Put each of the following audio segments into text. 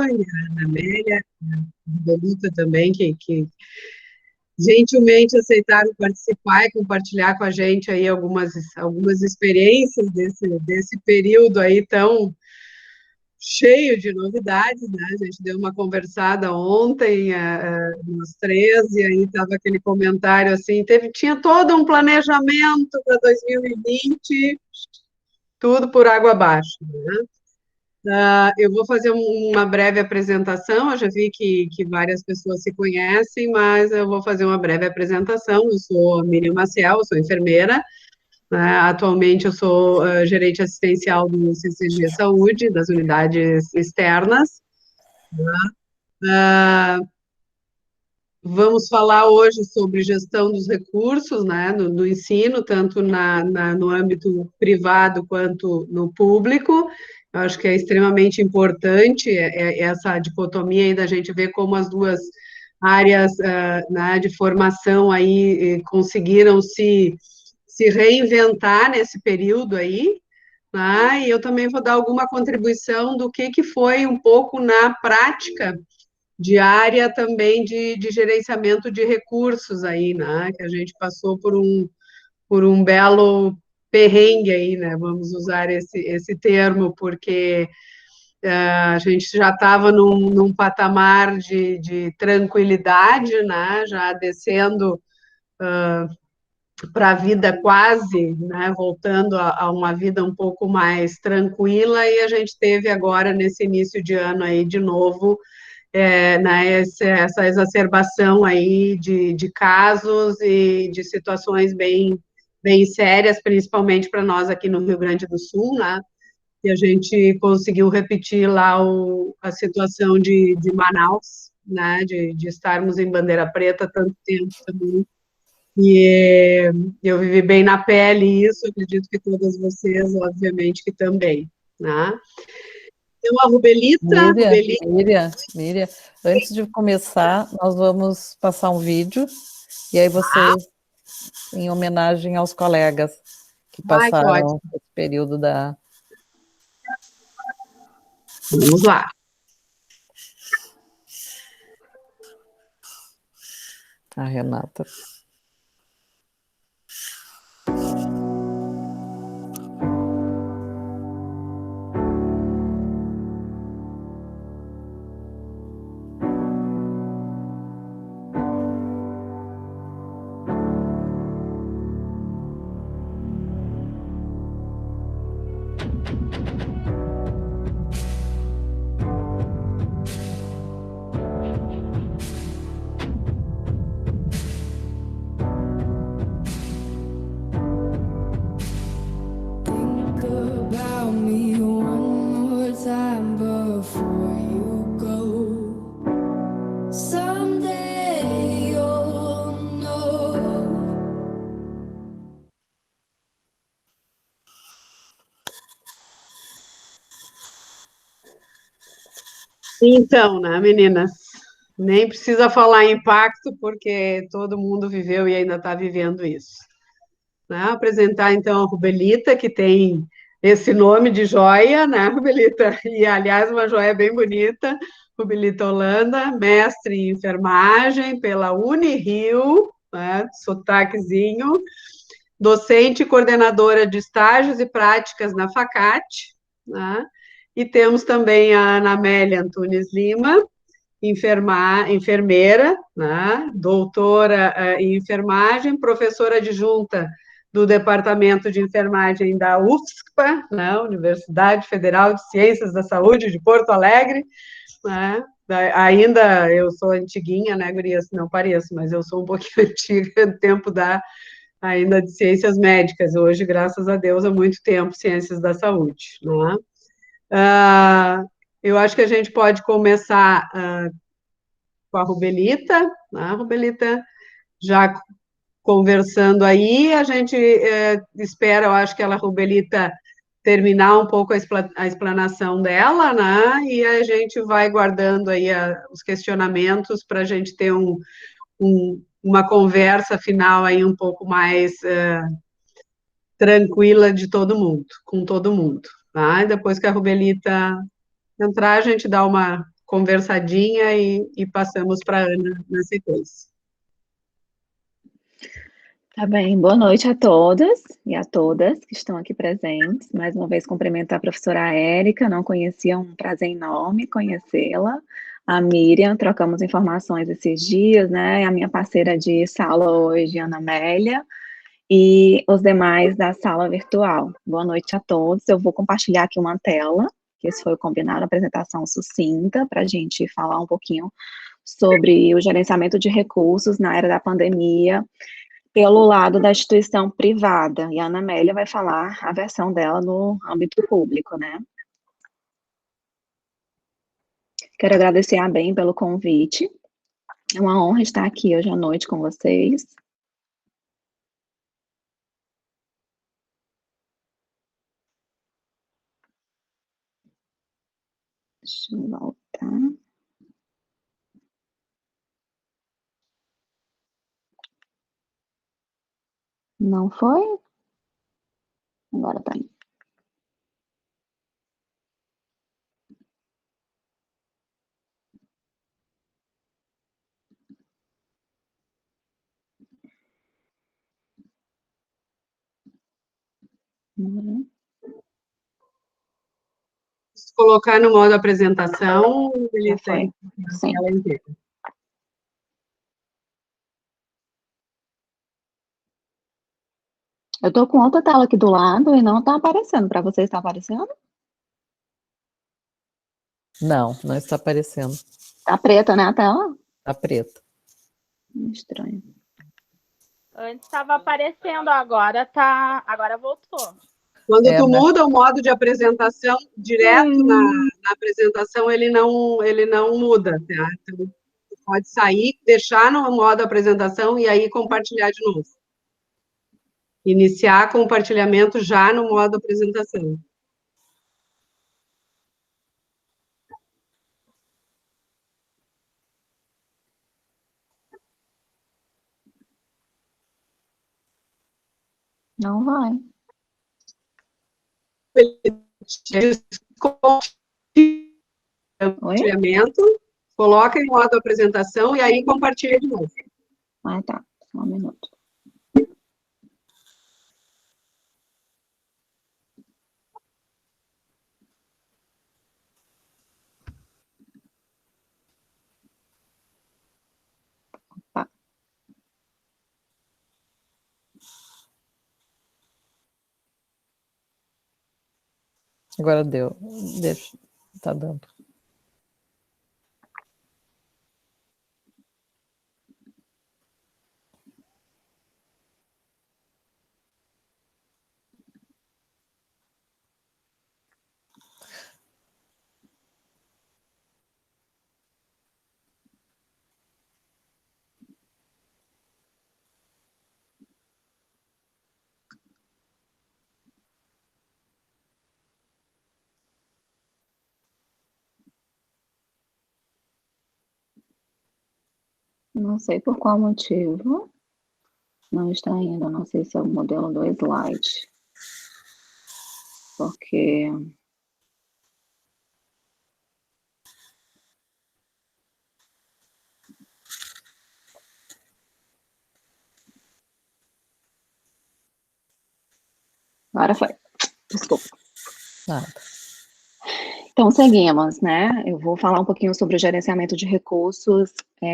a Amélia, a Belita também, que gentilmente aceitaram participar e compartilhar com a gente aí algumas experiências desse período aí tão cheio de novidades, né? A gente deu uma conversada ontem, nós três, e aí estava aquele comentário assim, tinha todo um planejamento para 2020, tudo por água abaixo, né? Eu vou fazer uma breve apresentação. Eu já vi que várias pessoas se conhecem, mas eu vou fazer uma breve apresentação. Eu sou Miriam Maciel, eu sou enfermeira, né? Atualmente eu sou gerente assistencial do CCG Saúde, das unidades externas. Vamos falar hoje sobre gestão dos recursos, né, no ensino, tanto no âmbito privado quanto no público. Eu acho que é extremamente importante essa dicotomia aí da gente ver como as duas áreas, né, de formação aí conseguiram se reinventar nesse período aí, né, e eu também vou dar alguma contribuição do que foi um pouco na prática de área também de gerenciamento de recursos aí, né? Que a gente passou por um belo perrengue aí, né? Vamos usar esse termo, porque a gente já estava num patamar de tranquilidade, né? Já descendo para a vida quase, né? Voltando a uma vida um pouco mais tranquila, e a gente teve agora, nesse início de ano aí, de novo, né, essa exacerbação aí de casos e de situações bem sérias, principalmente para nós aqui no Rio Grande do Sul, né, e a gente conseguiu repetir lá a situação de Manaus, né, de estarmos em bandeira preta tanto tempo também, e eu vivi bem na pele isso, acredito que todas vocês, obviamente, que também, né. Então, a Rubelita, Miriam, antes de começar, nós vamos passar um vídeo, e aí vocês, em homenagem aos colegas que passaram ótimo, esse período da... vamos lá. A Renata. Então, né, meninas? Nem precisa falar em impacto, porque todo mundo viveu e ainda está vivendo isso. Né? Apresentar, então, a Rubelita, que tem esse nome de joia, né, Rubelita? E, aliás, uma joia bem bonita, Rubelita Holanda, mestre em enfermagem pela Unirio, né, sotaquezinho, docente e coordenadora de estágios e práticas na FACAT, né? E temos também a Ana Amélia Antunes Lima, enfermeira, né? Doutora em enfermagem, professora adjunta do Departamento de Enfermagem da UFSCPA, né? Universidade Federal de Ciências da Saúde de Porto Alegre, né? Ainda eu sou antiguinha, né, gurias? Não pareço, mas eu sou um pouquinho antiga do tempo ainda de ciências médicas. Hoje, graças a Deus, há muito tempo, ciências da saúde, né? Eu acho que a gente pode começar com a Rubelita, né? A Rubelita já conversando aí, a gente espera, eu acho que ela, Rubelita, terminar um pouco a explanação dela, né? E a gente vai guardando aí os questionamentos para a gente ter uma conversa final aí um pouco mais tranquila de todo mundo, com todo mundo, tá? E depois que a Rubelita entrar, a gente dá uma conversadinha e passamos para a Ana na sequência. Tá bem, boa noite a todos e a todas que estão aqui presentes. Mais uma vez, cumprimentar a professora Érica, não conhecia, um prazer enorme conhecê-la. A Miriam, trocamos informações esses dias, né? A minha parceira de sala hoje, Ana Amélia, e os demais da sala virtual. Boa noite a todos. Eu vou compartilhar aqui uma tela, que esse foi o combinado, apresentação sucinta, para a gente falar um pouquinho sobre o gerenciamento de recursos na era da pandemia, pelo lado da instituição privada, e a Ana Amélia vai falar a versão dela no âmbito público, né? Quero agradecer a BEM pelo convite, é uma honra estar aqui hoje à noite com vocês. Deixa eu voltar. Não foi? Agora tá indo. Se colocar no modo apresentação, ele tem Sim. ela inteira. Eu tô com outra tela aqui do lado e não tá aparecendo. Para vocês está aparecendo? Não, não está aparecendo. Tá preta, né, a tela? Tá preta. Estranho. Antes estava aparecendo, agora tá. Agora voltou. Quando tu muda o modo de apresentação direto na apresentação, ele não muda, tá? Então, tu pode sair, deixar no modo apresentação e aí compartilhar de novo. Iniciar compartilhamento já no modo apresentação. Não vai. Compartilhamento, coloca em modo apresentação e aí compartilha de novo. Ah, tá. Só um minuto. Opa. Agora deu. Deixa. Tá dando. Não sei por qual motivo. Não está indo. Não sei se é o modelo do slide. Porque... Agora foi. Desculpa. Nada. Então, seguimos, né? Eu vou falar um pouquinho sobre o gerenciamento de recursos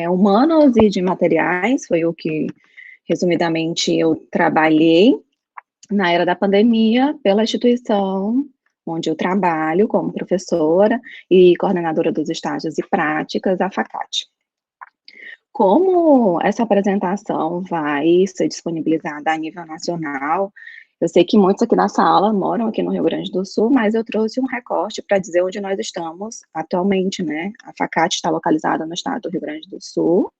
humanos e de materiais. Foi o que, resumidamente, eu trabalhei na era da pandemia pela instituição onde eu trabalho como professora e coordenadora dos estágios e práticas, a FACAT. Como essa apresentação vai ser disponibilizada a nível nacional, eu sei que muitos aqui na sala moram aqui no Rio Grande do Sul, mas eu trouxe um recorte para dizer onde nós estamos atualmente, né? A FACAT está localizada no estado do Rio Grande do Sul.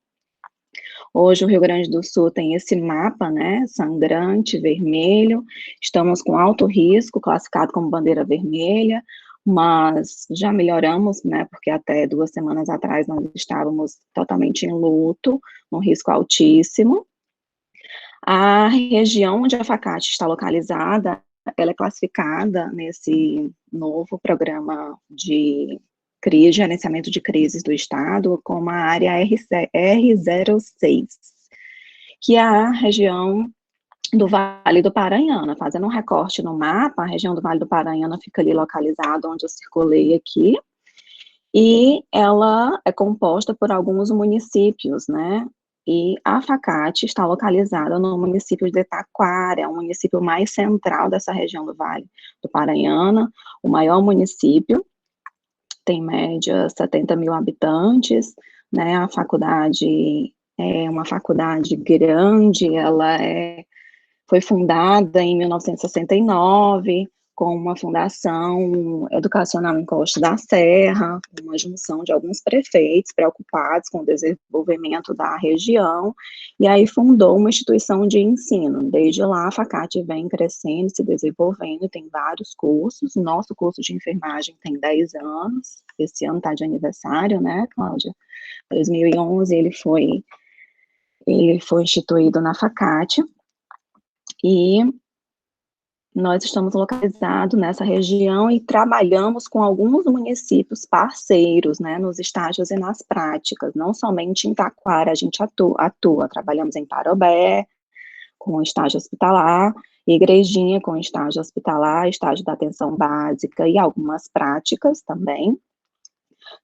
Hoje o Rio Grande do Sul tem esse mapa, né, sangrante, vermelho, estamos com alto risco, classificado como bandeira vermelha, mas já melhoramos, né, porque até 2 semanas atrás nós estávamos totalmente em luto, um risco altíssimo. A região onde a FACAT está localizada, ela é classificada nesse novo programa de crise, gerenciamento de crises do Estado, como a área R06, que é a região do Vale do Paranhana. Fazendo um recorte no mapa, a região do Vale do Paranhana fica ali localizada onde eu circulei aqui, e ela é composta por alguns municípios, né? E a Facate está localizada no município de Taquara, é o município mais central dessa região do Vale do Paranhana, o maior município, tem média 70 mil habitantes, né? A faculdade é uma faculdade grande, ela foi fundada em 1969, com uma fundação educacional em Costa da Serra, uma junção de alguns prefeitos preocupados com o desenvolvimento da região, e aí fundou uma instituição de ensino. Desde lá, a Facate vem crescendo, se desenvolvendo, tem vários cursos. O nosso curso de enfermagem tem 10 anos, esse ano está de aniversário, né, Cláudia? 2011 ele foi instituído na Facate, e nós estamos localizados nessa região e trabalhamos com alguns municípios parceiros, né, nos estágios e nas práticas, não somente em Taquara a gente atua, trabalhamos em Parobé, com estágio hospitalar, Igrejinha com estágio hospitalar, estágio da atenção básica e algumas práticas também.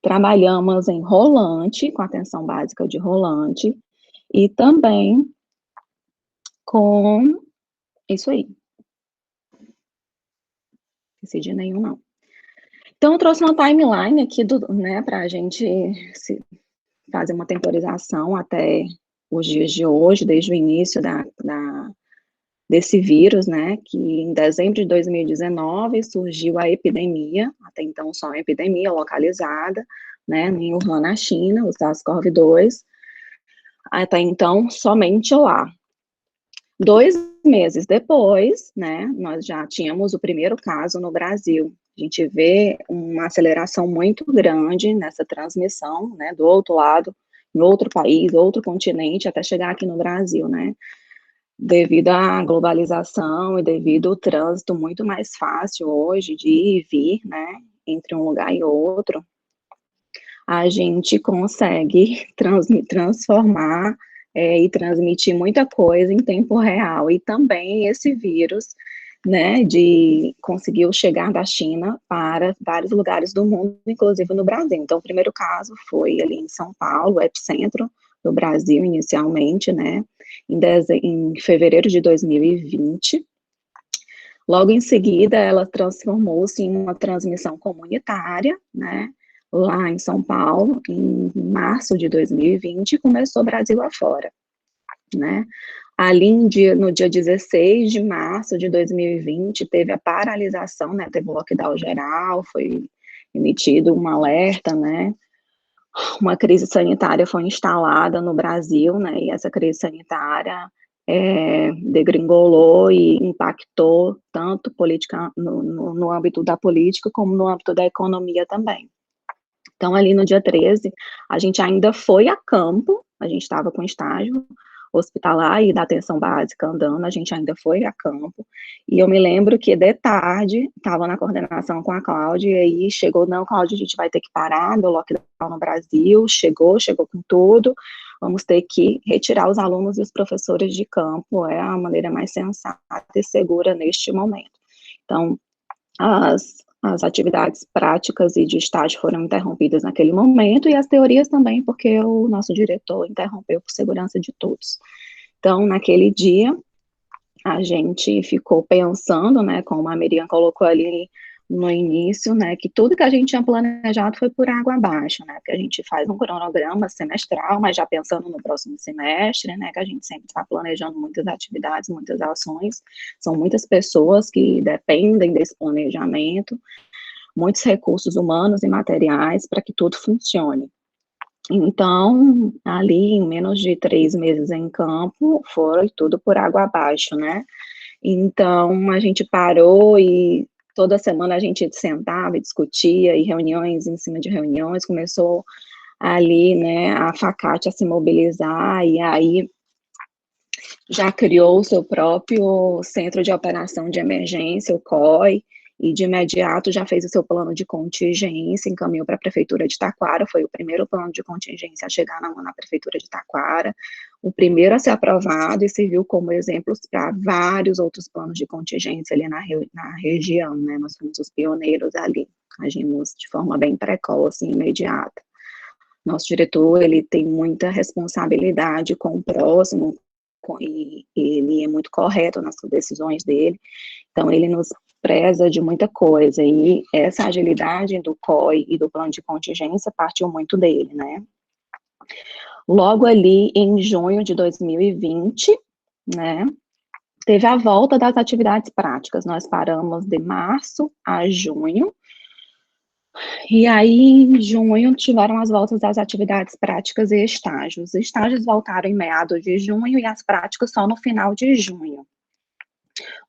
Trabalhamos em Rolante, com atenção básica de Rolante, e também com isso aí. Decidi nenhum, não. Então, eu trouxe uma timeline aqui, né, para a gente fazer uma temporização até os dias de hoje, desde o início desse vírus, né, que em dezembro de 2019 surgiu a epidemia, até então só uma epidemia localizada, né, em Wuhan, na China, o SARS-CoV-2, até então somente lá. 2 meses depois, né, nós já tínhamos o primeiro caso no Brasil. A gente vê uma aceleração muito grande nessa transmissão, né, do outro lado, em outro país, outro continente, até chegar aqui no Brasil, né, devido à globalização e devido ao trânsito muito mais fácil hoje de ir e vir, né, entre um lugar e outro, a gente consegue transformar e transmitir muita coisa em tempo real, e também esse vírus, né, conseguiu chegar da China para vários lugares do mundo, inclusive no Brasil. Então, o primeiro caso foi ali em São Paulo, epicentro do Brasil, inicialmente, né, em fevereiro de 2020. Logo em seguida, ela transformou-se em uma transmissão comunitária, né, lá em São Paulo, em março de 2020, e começou Brasil afora, né. Ali no dia 16 de março de 2020, teve a paralisação, né, teve o lockdown geral, foi emitido um alerta, né, uma crise sanitária foi instalada no Brasil, né, e essa crise sanitária degringolou e impactou tanto no âmbito da política, como no âmbito da economia também. Então, ali no dia 13, a gente ainda foi a campo, a gente estava com estágio hospitalar e da atenção básica andando, a gente ainda foi a campo, e eu me lembro que de tarde, estava na coordenação com a Cláudia, e aí chegou, não, Cláudia, a gente vai ter que parar do lockdown no Brasil, chegou com tudo, vamos ter que retirar os alunos e os professores de campo, é a maneira mais sensata e segura neste momento. Então, as atividades práticas e de estágio foram interrompidas naquele momento, e as teorias também, porque o nosso diretor interrompeu por segurança de todos. Então, naquele dia, a gente ficou pensando, né, como a Miriam colocou ali no início, né, que tudo que a gente tinha planejado foi por água abaixo, né, porque a gente faz um cronograma semestral, mas já pensando no próximo semestre, né, que a gente sempre está planejando muitas atividades, muitas ações, são muitas pessoas que dependem desse planejamento, muitos recursos humanos e materiais para que tudo funcione. Então, ali em menos de 3 meses em campo, foi tudo por água abaixo, né, então a gente parou e toda semana a gente sentava e discutia, e reuniões em cima de reuniões, começou ali, né, a Facate a se mobilizar, e aí já criou o seu próprio Centro de Operação de Emergência, o COI, e de imediato já fez o seu plano de contingência, encaminhou para a Prefeitura de Taquara, foi o primeiro plano de contingência a chegar na Prefeitura de Taquara, o primeiro a ser aprovado e serviu como exemplo para vários outros planos de contingência ali na região, né, nós fomos os pioneiros ali, agimos de forma bem precoce e imediata. Nosso diretor, ele tem muita responsabilidade com o próximo, e ele é muito correto nas decisões dele, então ele nos preza de muita coisa, e essa agilidade do COI e do plano de contingência partiu muito dele, né. Logo ali em junho de 2020, né, teve a volta das atividades práticas, nós paramos de março a junho, e aí em junho tiveram as voltas das atividades práticas e estágios. Os estágios voltaram em meados de junho e as práticas só no final de junho.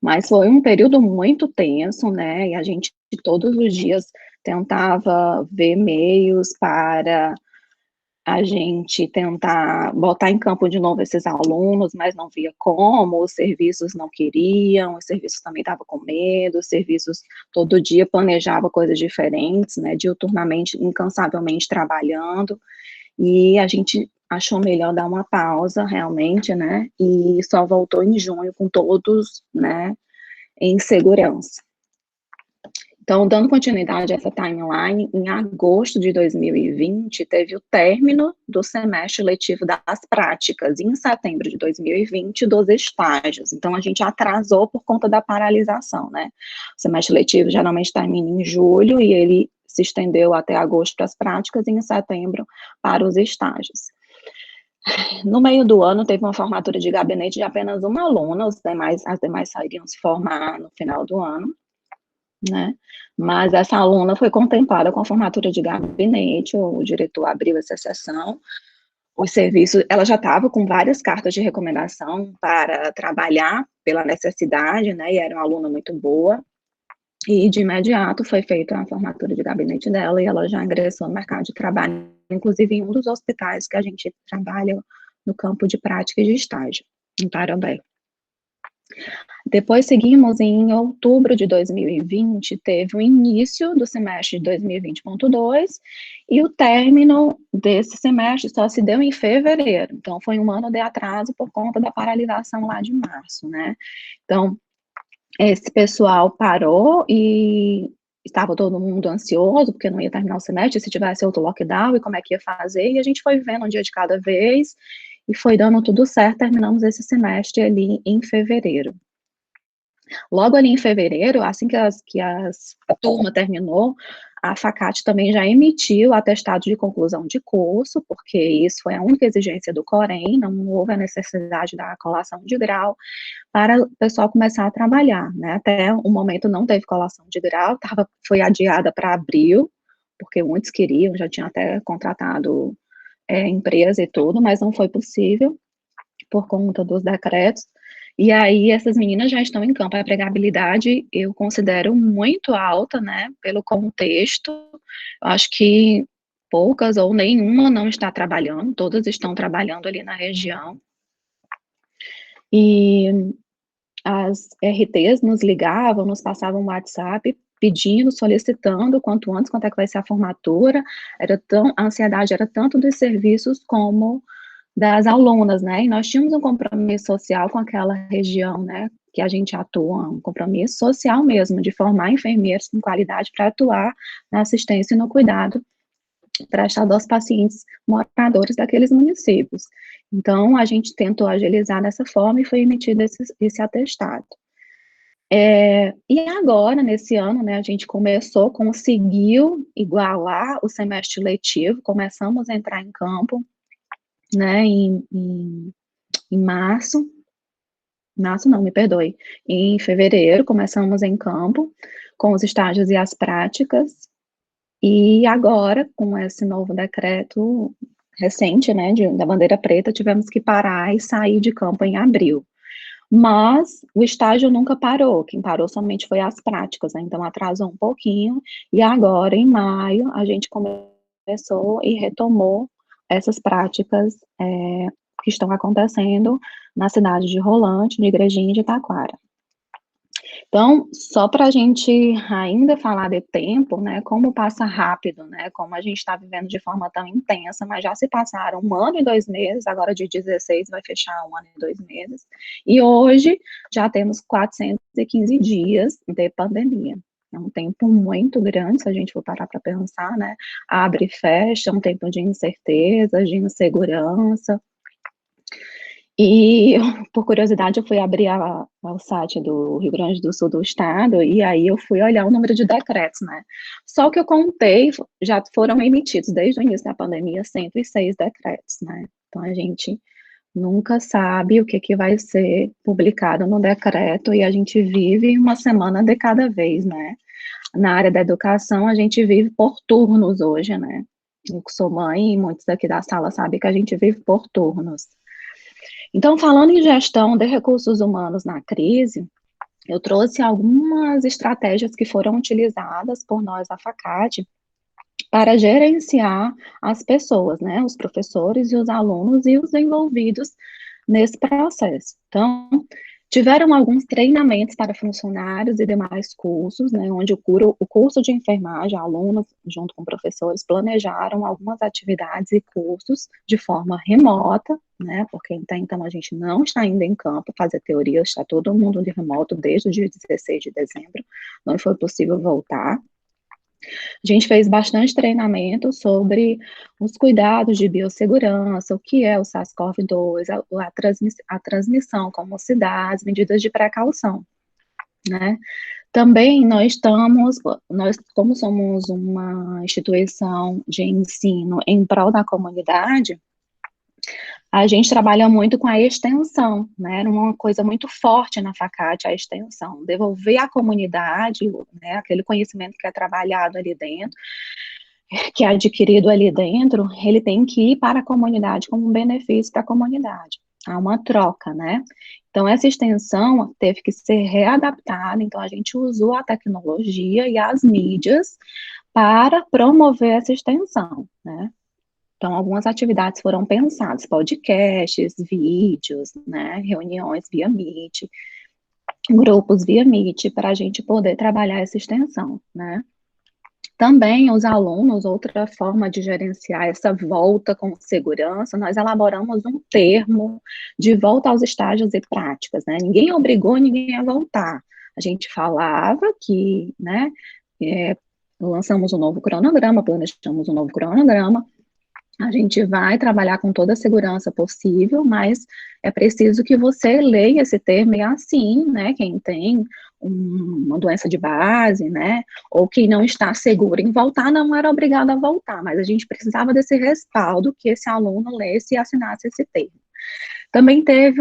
Mas foi um período muito tenso, né, e a gente todos os dias tentava ver meios para a gente tentar botar em campo de novo esses alunos, mas não via como, os serviços não queriam, os serviços também estavam com medo, os serviços todo dia planejava coisas diferentes, né, diuturnamente, incansavelmente trabalhando, e a gente achou melhor dar uma pausa, realmente, né, e só voltou em junho com todos, né, em segurança. Então, dando continuidade a essa timeline, em agosto de 2020, teve o término do semestre letivo das práticas, e em setembro de 2020, dos estágios. Então, a gente atrasou por conta da paralisação, né? O semestre letivo geralmente termina em julho, e ele se estendeu até agosto para as práticas, e em setembro para os estágios. No meio do ano, teve uma formatura de gabinete de apenas uma aluna, as demais sairiam se formar no final do ano, né, mas essa aluna foi contemplada com a formatura de gabinete, o diretor abriu essa sessão, os serviços, ela já estava com várias cartas de recomendação para trabalhar pela necessidade, né, e era uma aluna muito boa, e de imediato foi feita a formatura de gabinete dela, e ela já ingressou no mercado de trabalho, inclusive em um dos hospitais que a gente trabalha no campo de prática e de estágio, em Parambé. Depois seguimos em outubro de 2020, teve o início do semestre de 2020.2 e o término desse semestre só se deu em fevereiro, então foi um ano de atraso por conta da paralisação lá de março, né? Então, esse pessoal parou e estava todo mundo ansioso, porque não ia terminar o semestre, se tivesse outro lockdown, e como é que ia fazer, e a gente foi vivendo um dia de cada vez, e foi dando tudo certo, terminamos esse semestre ali em fevereiro. Logo ali em fevereiro, assim que a turma terminou, a FACAT também já emitiu o atestado de conclusão de curso, porque isso foi a única exigência do Corém, não houve a necessidade da colação de grau, para o pessoal começar a trabalhar, né, até o momento não teve colação de grau, foi adiada para abril, porque muitos queriam, já tinham até contratado empresa e tudo, mas não foi possível, por conta dos decretos, e aí essas meninas já estão em campo. A empregabilidade eu considero muito alta, né, pelo contexto, eu acho que poucas ou nenhuma não está trabalhando, todas estão trabalhando ali na região, e as RTs nos ligavam, nos passavam um WhatsApp, pedindo, solicitando quanto antes, quanto é que vai ser a formatura, a ansiedade era tanto dos serviços como das alunas, né, e nós tínhamos um compromisso social com aquela região, né, que a gente atua, um compromisso social mesmo, de formar enfermeiros com qualidade para atuar na assistência e no cuidado prestado aos pacientes moradores daqueles municípios. Então, a gente tentou agilizar dessa forma e foi emitido esse atestado. E agora, nesse ano, né, a gente conseguiu igualar o semestre letivo, começamos a entrar em campo, né, em março, não, me perdoe, em fevereiro, começamos em campo, com os estágios e as práticas, e agora, com esse novo decreto recente, né, da bandeira preta, tivemos que parar e sair de campo em abril. Mas o estágio nunca parou, quem parou somente foi as práticas, né, então atrasou um pouquinho, e agora, em maio, a gente começou e retomou essas práticas que estão acontecendo na cidade de Rolante, de Igrejinha e de Taquara. Então, só para a gente ainda falar de tempo, né, como passa rápido, né, como a gente está vivendo de forma tão intensa, mas já se passaram 1 ano e 2 meses, agora de 16 vai fechar 1 ano e 2 meses, e hoje já temos 415 dias de pandemia. É um tempo muito grande, se a gente for parar para pensar, né, abre e fecha, um tempo de incerteza, de insegurança. E, por curiosidade, eu fui abrir o site do Rio Grande do Sul do estado, e aí eu fui olhar o número de decretos, né? Só que eu contei, já foram emitidos desde o início da pandemia 106 decretos, né? Então a gente nunca sabe o que vai ser publicado no decreto, e a gente vive uma semana de cada vez, né? Na área da educação, a gente vive por turnos hoje, né? Eu sou mãe, e muitos aqui da sala sabem que a gente vive por turnos. Então, falando em gestão de recursos humanos na crise, eu trouxe algumas estratégias que foram utilizadas por nós da FACAD para gerenciar as pessoas, né, os professores e os alunos e os envolvidos nesse processo. Então, tiveram alguns treinamentos para funcionários e demais cursos, né, onde o curso de enfermagem, alunos, junto com professores, planejaram algumas atividades e cursos de forma remota, né, porque até então a gente não está indo em campo fazer teoria, está todo mundo de remoto desde o dia 16 de dezembro, não foi possível voltar. A gente fez bastante treinamento sobre os cuidados de biossegurança, o que é o SARS-CoV-2, a transmissão, como se dá, as medidas de precaução, né? Também nós, como somos uma instituição de ensino em prol da comunidade, a gente trabalha muito com a extensão, né? Era uma coisa muito forte na FACAD, a extensão, devolver à comunidade, né, aquele conhecimento que é trabalhado ali dentro, que é adquirido ali dentro, ele tem que ir para a comunidade como um benefício para a comunidade. Há uma troca, né? Então, essa extensão teve que ser readaptada, então a gente usou a tecnologia e as mídias para promover essa extensão, né? Então, algumas atividades foram pensadas, podcasts, vídeos, né, reuniões via Meet, grupos via Meet, para a gente poder trabalhar essa extensão, né. Também os alunos, outra forma de gerenciar essa volta com segurança, nós elaboramos um termo de volta aos estágios e práticas, né, ninguém obrigou ninguém a voltar, a gente falava que, né, lançamos um novo cronograma, planejamos um novo cronograma, a gente vai trabalhar com toda a segurança possível, mas é preciso que você leia esse termo e assim, né, quem tem uma doença de base, né, ou quem não está seguro em voltar, não era obrigado a voltar, mas a gente precisava desse respaldo que esse aluno lesse e assinasse esse termo. Também teve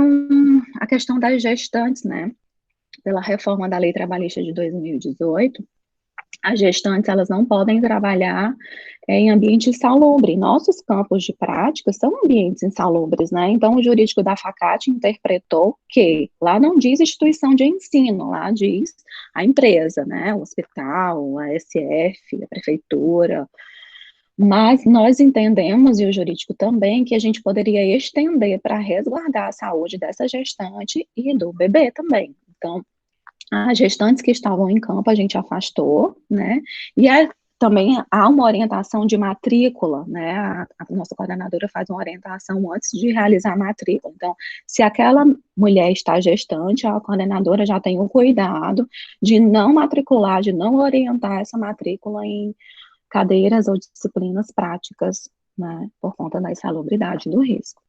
a questão das gestantes, né, pela reforma da Lei Trabalhista de 2018, as gestantes, elas não podem trabalhar em ambiente insalubre. Nossos campos de prática são ambientes insalubres, né? Então, o jurídico da FACAT interpretou que lá não diz instituição de ensino, lá diz a empresa, né? O hospital, a SF, a prefeitura. Mas nós entendemos, e o jurídico também, que a gente poderia estender para resguardar a saúde dessa gestante e do bebê também. Então, as gestantes que estavam em campo, a gente afastou, né, e também há uma orientação de matrícula, né, a nossa coordenadora faz uma orientação antes de realizar a matrícula, então, se aquela mulher está gestante, a coordenadora já tem o cuidado de não matricular, de não orientar essa matrícula em cadeiras ou disciplinas práticas, né, por conta da insalubridade do risco.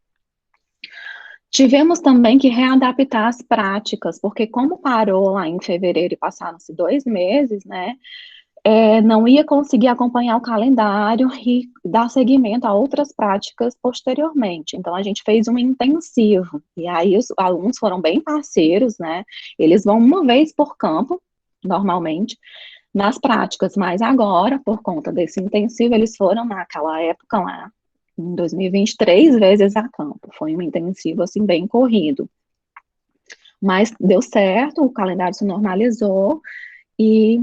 Tivemos também que readaptar as práticas, porque como parou lá em fevereiro e passaram-se 2 meses, né, não ia conseguir acompanhar o calendário e dar seguimento a outras práticas posteriormente. Então, a gente fez um intensivo, e aí os alunos foram bem parceiros, né, eles vão uma vez por campo, normalmente, nas práticas, mas agora, por conta desse intensivo, eles foram naquela época lá, em 2020, 3 vezes a campo. Foi um intensivo, assim, bem corrido. Mas deu certo, o calendário se normalizou e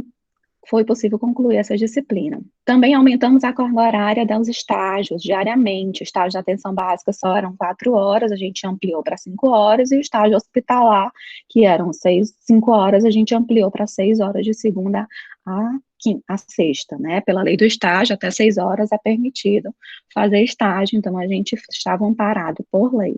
foi possível concluir essa disciplina. Também aumentamos a carga horária dos estágios diariamente. O estágio de atenção básica só eram 4 horas, a gente ampliou para 5 horas, e o estágio hospitalar, que eram 5 horas, a gente ampliou para 6 horas de segunda a sexta, né? Pela lei do estágio, até 6 horas é permitido fazer estágio, então a gente estava amparado por lei.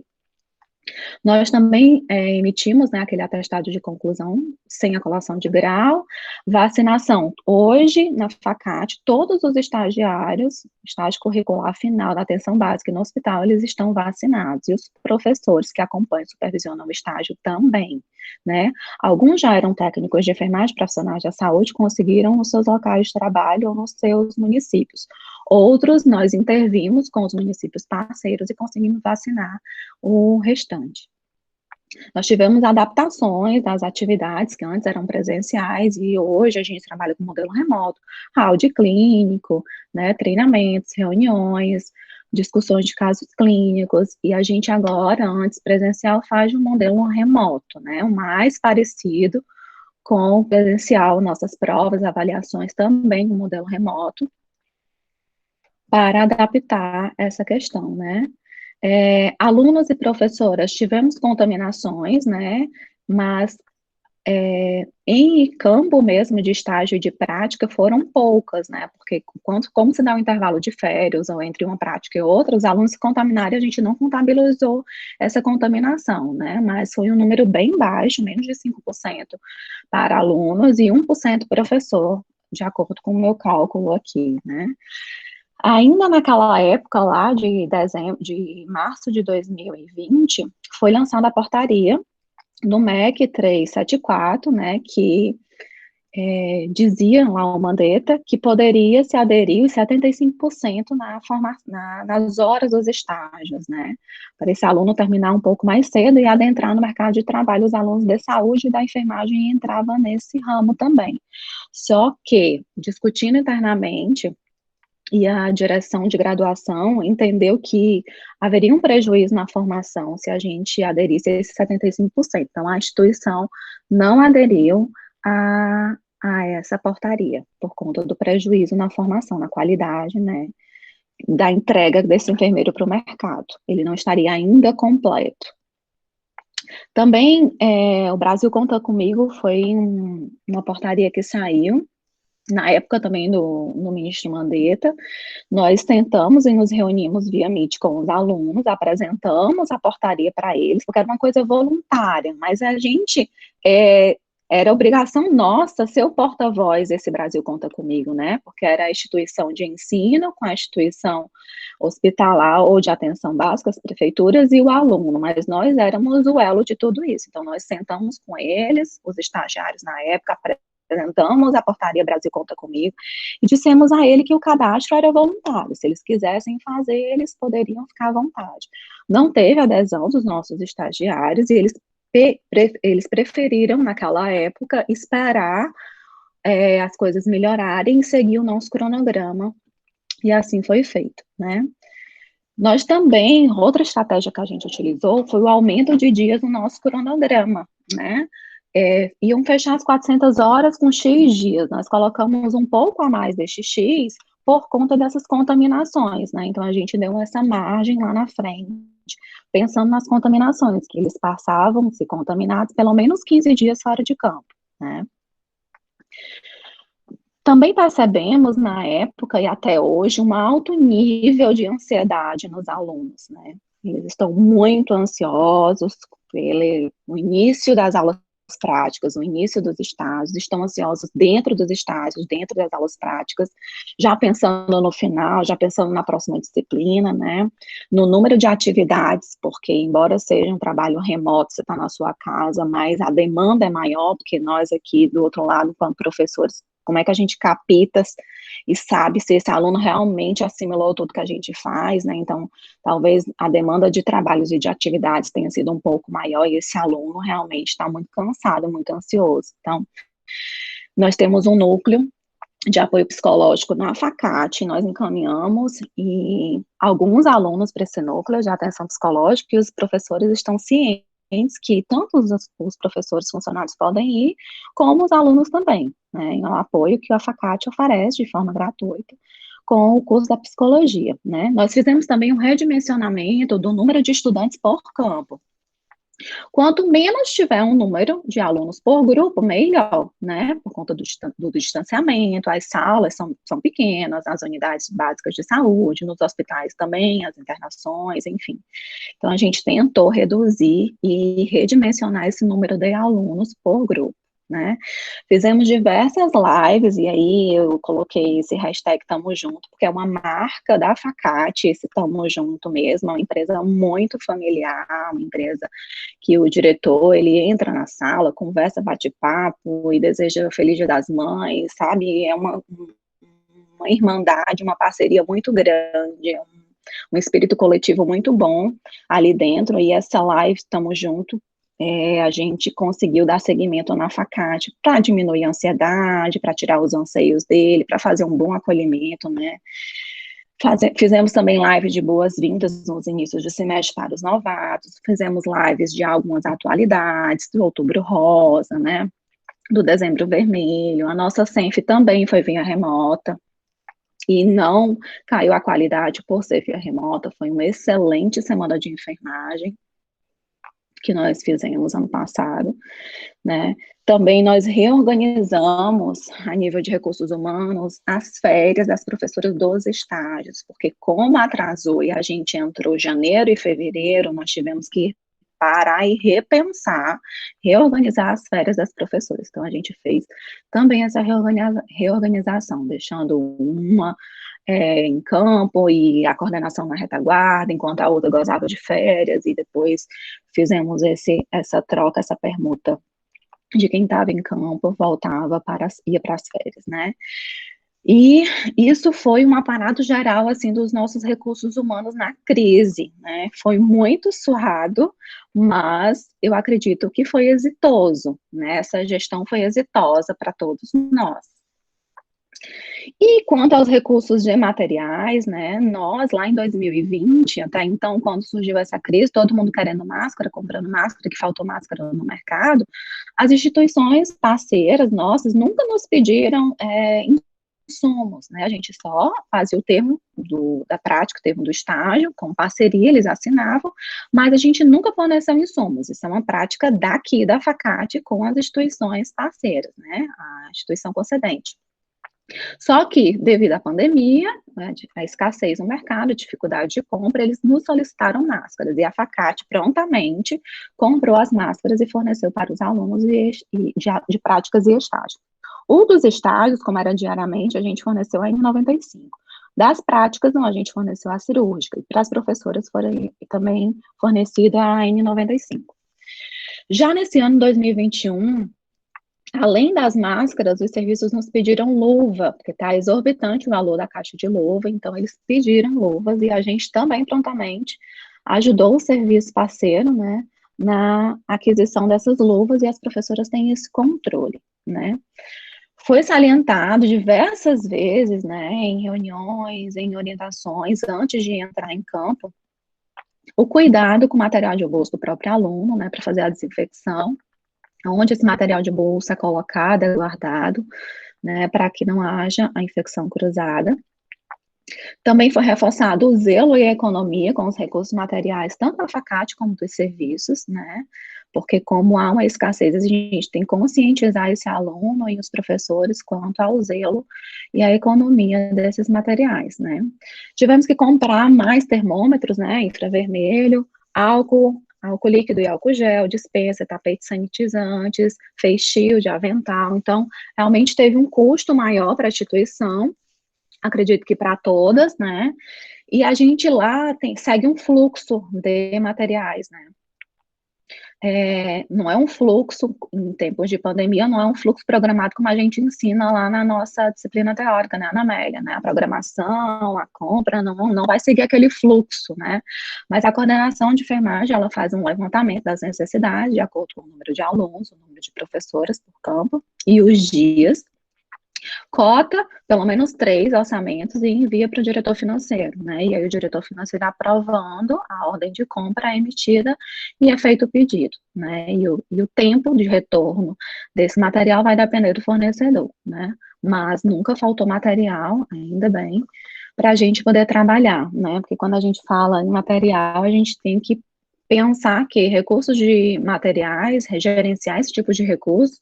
Nós também emitimos, né, aquele atestado de conclusão sem a colação de grau, vacinação. Hoje, na FACAT, todos os estagiários, estágio curricular final da atenção básica e no hospital, eles estão vacinados, e os professores que acompanham e supervisionam o estágio também, né? Alguns já eram técnicos de enfermagem, profissionais da saúde, conseguiram nos seus locais de trabalho ou nos seus municípios. Outros, nós intervimos com os municípios parceiros e conseguimos vacinar o restante. Nós tivemos adaptações das atividades que antes eram presenciais e hoje a gente trabalha com modelo remoto, round clínico, né, treinamentos, reuniões, discussões de casos clínicos, e a gente agora, antes presencial, faz um modelo remoto, né, o mais parecido com o presencial, nossas provas, avaliações também no modelo remoto, para adaptar essa questão, né. Alunos e professoras tivemos contaminações, né, mas em campo mesmo de estágio e de prática foram poucas, né, porque como se dá um intervalo de férias ou entre uma prática e outra, os alunos se contaminaram e a gente não contabilizou essa contaminação, né, mas foi um número bem baixo, menos de 5% para alunos e 1% professor, de acordo com o meu cálculo aqui, né. Ainda naquela época lá de março de 2020, foi lançada a portaria do MEC 374, né, que dizia lá o Mandetta que poderia se aderir os 75% nas horas dos estágios, né, para esse aluno terminar um pouco mais cedo e adentrar no mercado de trabalho. Os alunos de saúde e da enfermagem entravam nesse ramo também. Só que, discutindo internamente, e a direção de graduação entendeu que haveria um prejuízo na formação se a gente aderisse a esse 75%. Então, a instituição não aderiu a essa portaria, por conta do prejuízo na formação, na qualidade, né, da entrega desse enfermeiro para o mercado. Ele não estaria ainda completo. Também, o Brasil Conta Comigo foi uma portaria que saiu, na época também no ministro Mandetta. Nós tentamos e nos reunimos via Meet com os alunos, apresentamos a portaria para eles, porque era uma coisa voluntária, mas a gente, era obrigação nossa ser o porta-voz desse Brasil Conta Comigo, né, porque era a instituição de ensino com a instituição hospitalar ou de atenção básica, as prefeituras e o aluno, mas nós éramos o elo de tudo isso. Então, nós sentamos com eles, os estagiários na época, apresentamos a portaria Brasil Conta Comigo e dissemos a ele que o cadastro era voluntário, se eles quisessem fazer, eles poderiam ficar à vontade. Não teve adesão dos nossos estagiários e eles preferiram, naquela época, esperar as coisas melhorarem e seguir o nosso cronograma, e assim foi feito, né. Nós também, outra estratégia que a gente utilizou foi o aumento de dias no nosso cronograma, né. Iam fechar as 400 horas com X dias, nós colocamos um pouco a mais deste X por conta dessas contaminações, né, então a gente deu essa margem lá na frente, pensando nas contaminações, que eles passavam, se contaminados, pelo menos 15 dias fora de campo, né. Também percebemos na época e até hoje um alto nível de ansiedade nos alunos, né, eles estão muito ansiosos pelo início das aulas práticas, no início dos estágios, estão ansiosos dentro dos estágios, dentro das aulas práticas, já pensando no final, já pensando na próxima disciplina, né, no número de atividades, porque embora seja um trabalho remoto, você está na sua casa, mas a demanda é maior, porque nós aqui do outro lado, como professores, como é que a gente capta e sabe se esse aluno realmente assimilou tudo que a gente faz, né, então, talvez a demanda de trabalhos e de atividades tenha sido um pouco maior, e esse aluno realmente está muito cansado, muito ansioso. Então, nós temos um núcleo de apoio psicológico na FACAT, nós encaminhamos, e alguns alunos para esse núcleo de atenção psicológica, e os professores estão cientes que tanto os professores funcionários podem ir, como os alunos também, né? É um apoio que a Facate oferece de forma gratuita com o curso da psicologia, né? Nós fizemos também um redimensionamento do número de estudantes por campo. Quanto menos tiver um número de alunos por grupo, melhor, né? Por conta do distanciamento, as salas são pequenas, as unidades básicas de saúde, nos hospitais também, as internações, enfim. Então, a gente tentou reduzir e redimensionar esse número de alunos por grupo, né? Fizemos diversas lives, e aí eu coloquei esse hashtag Tamo Junto, porque é uma marca da Facate, esse Tamo Junto mesmo, é uma empresa muito familiar, uma empresa que o diretor, ele entra na sala, conversa, bate papo, e deseja Feliz Dia das Mães, sabe? É uma irmandade, uma parceria muito grande, um espírito coletivo muito bom ali dentro, e essa live, Tamo Junto, a gente conseguiu dar seguimento na Facate para diminuir a ansiedade, para tirar os anseios dele, para fazer um bom acolhimento, né? Fizemos também lives de boas-vindas nos inícios de semestre para os novatos, fizemos lives de algumas atualidades, do Outubro Rosa, né? Do Dezembro Vermelho. A nossa Senf também foi via remota, e não caiu a qualidade por ser via remota. Foi uma excelente semana de enfermagem que nós fizemos ano passado, né? Também nós reorganizamos, a nível de recursos humanos, as férias das professoras dos estágios, porque como atrasou e a gente entrou janeiro e fevereiro, nós tivemos que parar e repensar, reorganizar as férias das professoras. Então, a gente fez também essa reorganização, deixando uma em campo e a coordenação na retaguarda, enquanto a outra gozava de férias, e depois fizemos essa troca, essa permuta de quem estava em campo, ia para as férias, né? E isso foi um aparato geral, assim, dos nossos recursos humanos na crise, né? Foi muito suado, mas eu acredito que foi exitoso, né? Essa gestão foi exitosa para todos nós. E quanto aos recursos de materiais, né, nós lá em 2020, até então, quando surgiu essa crise, todo mundo querendo máscara, comprando máscara, que faltou máscara no mercado, as instituições parceiras nossas nunca nos pediram insumos, né, a gente só fazia o termo da prática, o termo do estágio, com parceria, eles assinavam, mas a gente nunca forneceu insumos. Isso é uma prática daqui da Facate com as instituições parceiras, né, a instituição concedente. Só que, devido à pandemia, né, a escassez no mercado, dificuldade de compra, eles nos solicitaram máscaras, e a Facate prontamente comprou as máscaras e forneceu para os alunos de práticas e estágio. Um dos estágios, como era diariamente, a gente forneceu a N95. Das práticas, não, a gente forneceu a cirúrgica, e para as professoras foi também fornecida a N95. Já nesse ano 2021, além das máscaras, os serviços nos pediram luva, porque está exorbitante o valor da caixa de luva, então eles pediram luvas, e a gente também prontamente ajudou o serviço parceiro, né, na aquisição dessas luvas, e as professoras têm esse controle, né. Foi salientado diversas vezes, né, em reuniões, em orientações, antes de entrar em campo, o cuidado com o material de bolso do próprio aluno, né, para fazer a desinfecção, onde esse material de bolsa é colocado, é guardado, né, para que não haja a infecção cruzada. Também foi reforçado o zelo e a economia com os recursos materiais, tanto da Facate como dos serviços, né, porque como há uma escassez, a gente tem que conscientizar esse aluno e os professores quanto ao zelo e a economia desses materiais, né. Tivemos que comprar mais termômetros, né, infravermelho, álcool líquido e álcool gel, dispensa, tapetes sanitizantes, face shield, avental. Então, realmente teve um custo maior para a instituição, acredito que para todas, né? E a gente lá segue um fluxo de materiais, né? Não é um fluxo, em tempos de pandemia, não é um fluxo programado como a gente ensina lá na nossa disciplina teórica, né, na Amélia, né, a programação, a compra, não vai seguir aquele fluxo, né, mas a coordenação de enfermagem, ela faz um levantamento das necessidades, de acordo com o número de alunos, o número de professoras por campo, e os dias, cota pelo menos 3 orçamentos e envia para o diretor financeiro, né? E aí o diretor financeiro aprovando, a ordem de compra é emitida e é feito o pedido, né? E o tempo de retorno desse material vai depender do fornecedor, né? Mas nunca faltou material, ainda bem, para a gente poder trabalhar, né? Porque quando a gente fala em material, a gente tem que pensar que recursos de materiais, gerenciar esse tipo de recurso,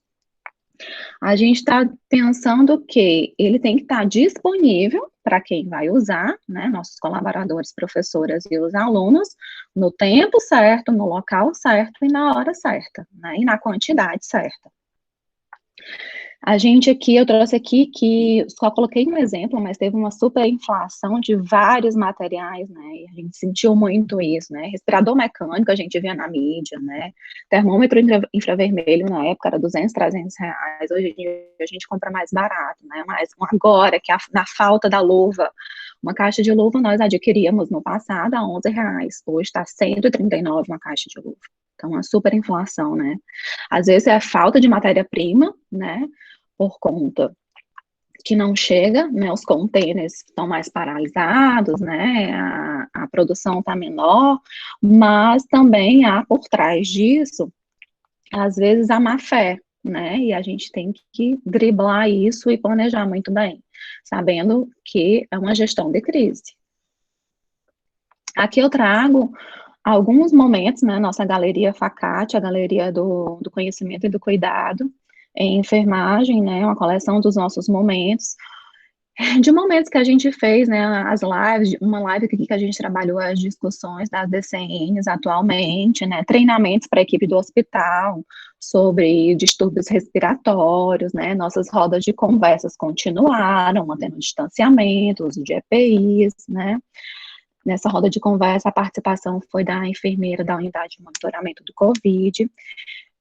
a gente está pensando que ele tem que estar disponível para quem vai usar, né, nossos colaboradores, professoras e os alunos, no tempo certo, no local certo e na hora certa, né, e na quantidade certa. A gente aqui, eu trouxe aqui que só coloquei um exemplo, mas teve uma super inflação de vários materiais, né, e a gente sentiu muito isso, né, respirador mecânico a gente via na mídia, né, termômetro infravermelho na época era 200, 300 reais, hoje em dia a gente compra mais barato, né, mas agora que na falta da luva, uma caixa de luva nós adquiríamos no passado a 11 reais, hoje está 139 uma caixa de luva. Então, uma super inflação, né? Às vezes é a falta de matéria-prima, né? Por conta que não chega, né? Os containers estão mais paralisados, né? A produção está menor, mas também há por trás disso, às vezes, a má-fé, né? E a gente tem que driblar isso e planejar muito bem, sabendo que é uma gestão de crise. Aqui eu trago alguns momentos, né, nossa galeria Facate, a galeria do conhecimento e do cuidado em enfermagem, né, uma coleção dos nossos momentos, de momentos que a gente fez, né, as lives, uma live aqui que a gente trabalhou as discussões das DCNs atualmente, né, treinamentos para a equipe do hospital sobre distúrbios respiratórios, né, nossas rodas de conversas continuaram, mantendo distanciamento, uso de EPIs, né. Nessa roda de conversa, a participação foi da enfermeira da unidade de monitoramento do Covid.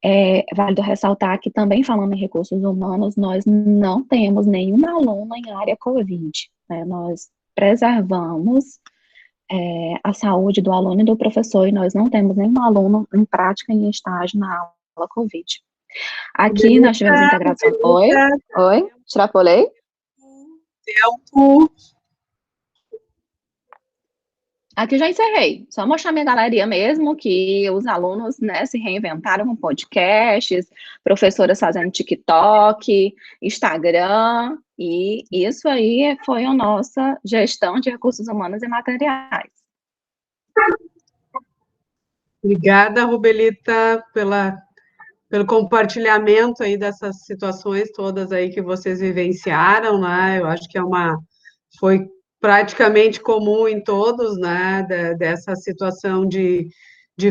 É válido ressaltar que também falando em recursos humanos, nós não temos nenhuma aluna em área Covid, né? Nós preservamos a saúde do aluno e do professor e nós não temos nenhum aluno em prática em estágio na aula Covid. Aqui nós tivemos integração. Oi? Extrapolei? Tempo. Aqui já encerrei. Só mostrar minha galeria mesmo, que os alunos, né, se reinventaram com podcasts, professoras fazendo TikTok, Instagram, e isso aí foi a nossa gestão de recursos humanos e materiais. Obrigada, Rubelita, pelo compartilhamento aí dessas situações todas aí que vocês vivenciaram, né? Eu acho que foi praticamente comum em todos, né, dessa situação de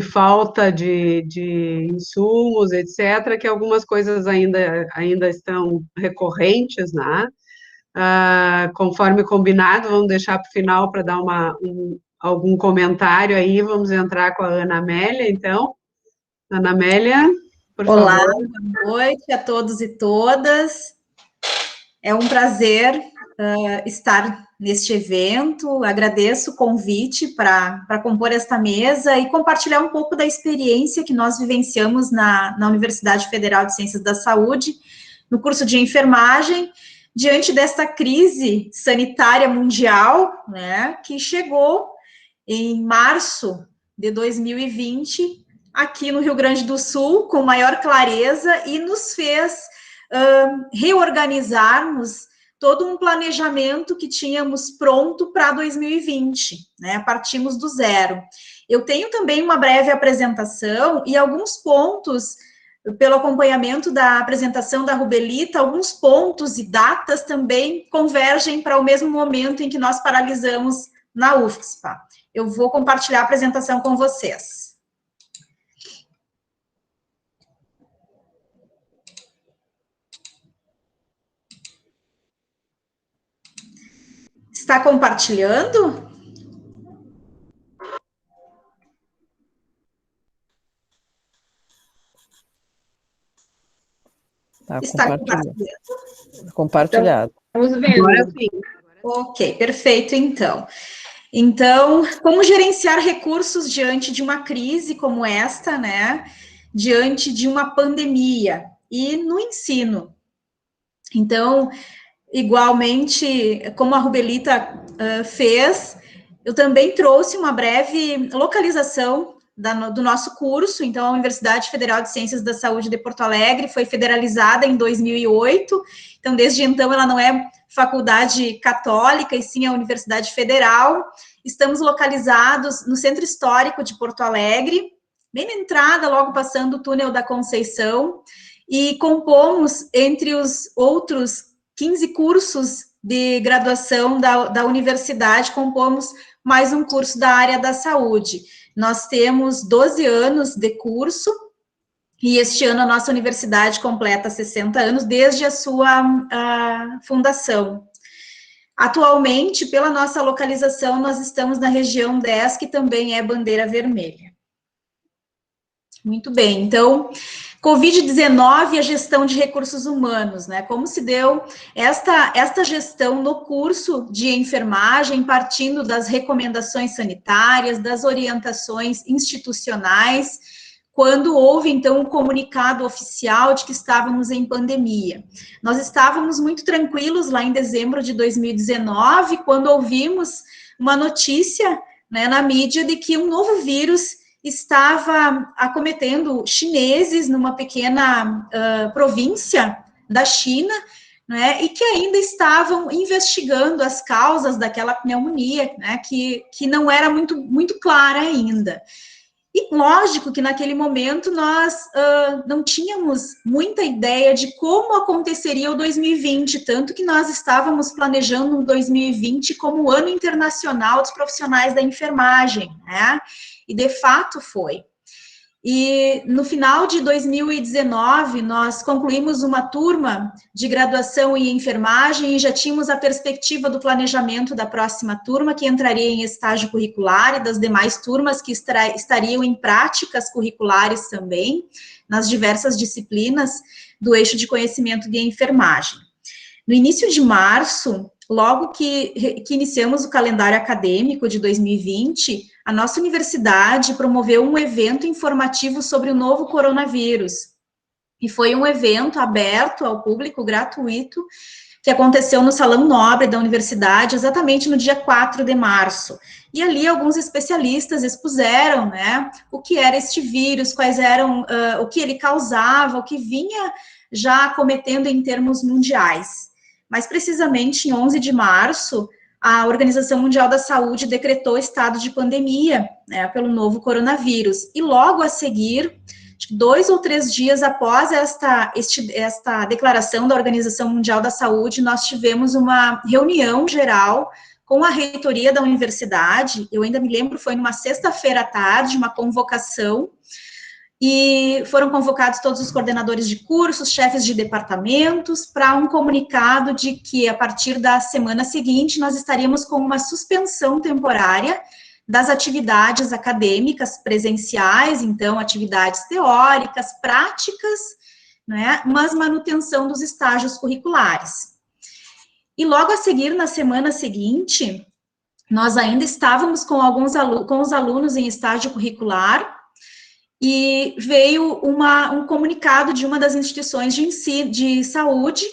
falta de insumos, etc., que algumas coisas ainda estão recorrentes, né? Conforme combinado, vamos deixar para o final para dar algum comentário aí, vamos entrar com a Ana Amélia, então. Ana Amélia, por favor. Olá, boa noite a todos e todas. É um prazer estar neste evento. Agradeço o convite para compor esta mesa e compartilhar um pouco da experiência que nós vivenciamos na Universidade Federal de Ciências da Saúde, no curso de enfermagem, diante desta crise sanitária mundial, né, que chegou em março de 2020, aqui no Rio Grande do Sul, com maior clareza, e nos fez reorganizarmos todo um planejamento que tínhamos pronto para 2020, né? Partimos do zero. Eu tenho também uma breve apresentação e alguns pontos, pelo acompanhamento da apresentação da Rubelita, alguns pontos e datas também convergem para o mesmo momento em que nós paralisamos na UFSPA. Eu vou compartilhar a apresentação com vocês. Está compartilhando? Está compartilhado. Então, estamos vendo. Agora sim. Ok, perfeito, então. Então, como gerenciar recursos diante de uma crise como esta, né? Diante de uma pandemia e no ensino. Então, igualmente, como a Rubelita fez, eu também trouxe uma breve localização do nosso curso. Então, a Universidade Federal de Ciências da Saúde de Porto Alegre foi federalizada em 2008, então, desde então, ela não é faculdade católica, e sim a Universidade Federal. Estamos localizados no Centro Histórico de Porto Alegre, bem na entrada, logo passando o Túnel da Conceição, e compomos, entre os outros 15 cursos de graduação da universidade, compomos mais um curso da área da saúde. Nós temos 12 anos de curso, e este ano a nossa universidade completa 60 anos, desde a sua fundação. Atualmente, pela nossa localização, nós estamos na região 10, que também é bandeira vermelha. Muito bem, então, Covid-19 e a gestão de recursos humanos, né? Como se deu esta gestão no curso de enfermagem, partindo das recomendações sanitárias, das orientações institucionais, quando houve, então, um comunicado oficial de que estávamos em pandemia. Nós estávamos muito tranquilos lá em dezembro de 2019, quando ouvimos uma notícia, né, na mídia de que um novo vírus estava acometendo chineses numa pequena província da China, né, e que ainda estavam investigando as causas daquela pneumonia, né, que não era muito clara ainda. E lógico que naquele momento nós não tínhamos muita ideia de como aconteceria o 2020, tanto que nós estávamos planejando o 2020 como o Ano Internacional dos Profissionais da Enfermagem, né? E de fato foi. E no final de 2019, nós concluímos uma turma de graduação em enfermagem e já tínhamos a perspectiva do planejamento da próxima turma, que entraria em estágio curricular, e das demais turmas que estariam em práticas curriculares também, nas diversas disciplinas do eixo de conhecimento de enfermagem. No início de março, logo que iniciamos o calendário acadêmico de 2020, a nossa universidade promoveu um evento informativo sobre o novo coronavírus. E foi um evento aberto ao público, gratuito, que aconteceu no Salão Nobre da universidade, exatamente no dia 4 de março. E ali alguns especialistas expuseram, né, o que era este vírus, quais eram, o que ele causava, o que vinha já acometendo em termos mundiais. Mais precisamente, em 11 de março, a Organização Mundial da Saúde decretou estado de pandemia, né, pelo novo coronavírus. E logo a seguir, 2 ou 3 dias após esta declaração da Organização Mundial da Saúde, nós tivemos uma reunião geral com a reitoria da universidade. Eu ainda me lembro, foi numa sexta-feira à tarde, uma convocação, e foram convocados todos os coordenadores de cursos, chefes de departamentos, para um comunicado de que, a partir da semana seguinte, nós estaríamos com uma suspensão temporária das atividades acadêmicas presenciais, então, atividades teóricas, práticas, né, mas manutenção dos estágios curriculares. E logo a seguir, na semana seguinte, nós ainda estávamos com os alunos em estágio curricular, e veio um comunicado de uma das instituições de ensino, de saúde,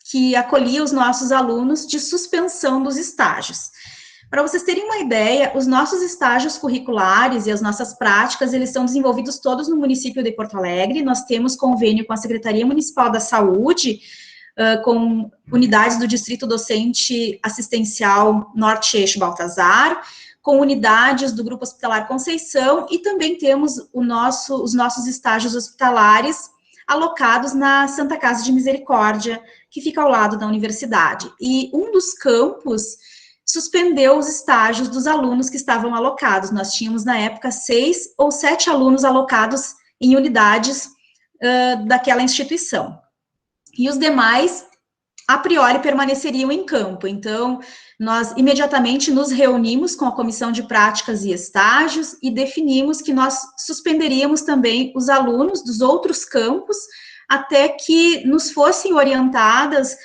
que acolhia os nossos alunos, de suspensão dos estágios. Para vocês terem uma ideia, os nossos estágios curriculares e as nossas práticas, eles são desenvolvidos todos no município de Porto Alegre. Nós temos convênio com a Secretaria Municipal da Saúde, com unidades do Distrito Docente Assistencial Norte Eixo Baltazar, com unidades do Grupo Hospitalar Conceição, e também temos os nossos estágios hospitalares alocados na Santa Casa de Misericórdia, que fica ao lado da universidade. E um dos campos suspendeu os estágios dos alunos que estavam alocados. Nós tínhamos, na época, 6 ou 7 alunos alocados em unidades daquela instituição. E os demais, a priori, permaneceriam em campo. Então, nós imediatamente nos reunimos com a Comissão de Práticas e Estágios e definimos que nós suspenderíamos também os alunos dos outros campos até que nos fossem orientadas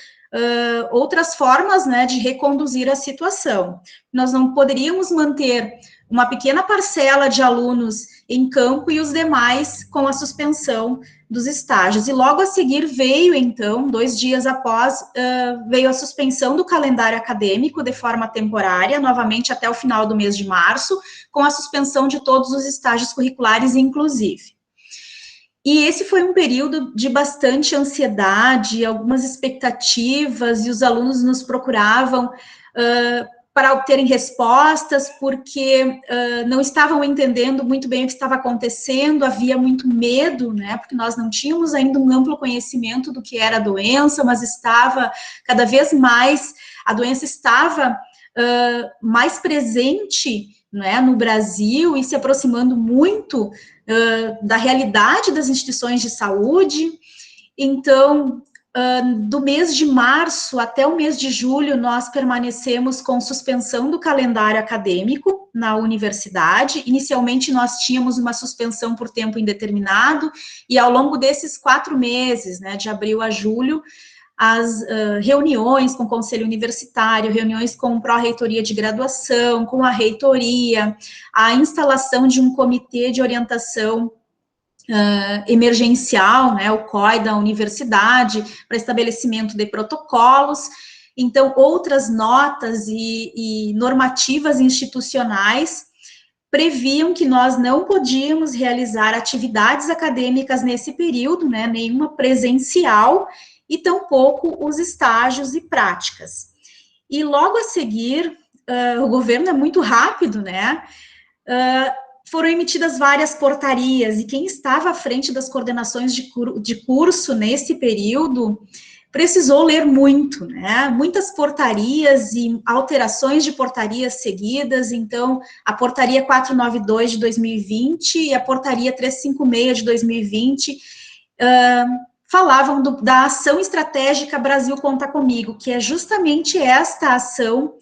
outras formas, né, de reconduzir a situação. Nós não poderíamos manter uma pequena parcela de alunos em campo e os demais com a suspensão dos estágios. E logo a seguir veio, então, 2 dias após, veio a suspensão do calendário acadêmico de forma temporária, novamente até o final do mês de março, com a suspensão de todos os estágios curriculares, inclusive. E esse foi um período de bastante ansiedade, algumas expectativas, e os alunos nos procuravam para obterem respostas, porque não estavam entendendo muito bem o que estava acontecendo, havia muito medo, né, porque nós não tínhamos ainda um amplo conhecimento do que era a doença, mas estava cada vez mais, a doença estava mais presente, né, no Brasil e se aproximando muito da realidade das instituições de saúde. Então, do mês de março até o mês de julho, nós permanecemos com suspensão do calendário acadêmico na universidade. Inicialmente, nós tínhamos uma suspensão por tempo indeterminado, e ao longo desses 4 meses, né, de abril a julho, as reuniões com o conselho universitário, reuniões com pró-reitoria de graduação, com a reitoria, a instalação de um comitê de orientação emergencial, né, o COI da universidade, para estabelecimento de protocolos. Então, outras notas e normativas institucionais previam que nós não podíamos realizar atividades acadêmicas nesse período, né, nenhuma presencial, e tampouco os estágios e práticas. E logo a seguir, o governo é muito rápido, né, foram emitidas várias portarias, e quem estava à frente das coordenações de curso nesse período precisou ler muito, né, muitas portarias e alterações de portarias seguidas. Então, a portaria 492 de 2020 e a portaria 356 de 2020 falavam da ação estratégica Brasil Conta Comigo, que é justamente esta ação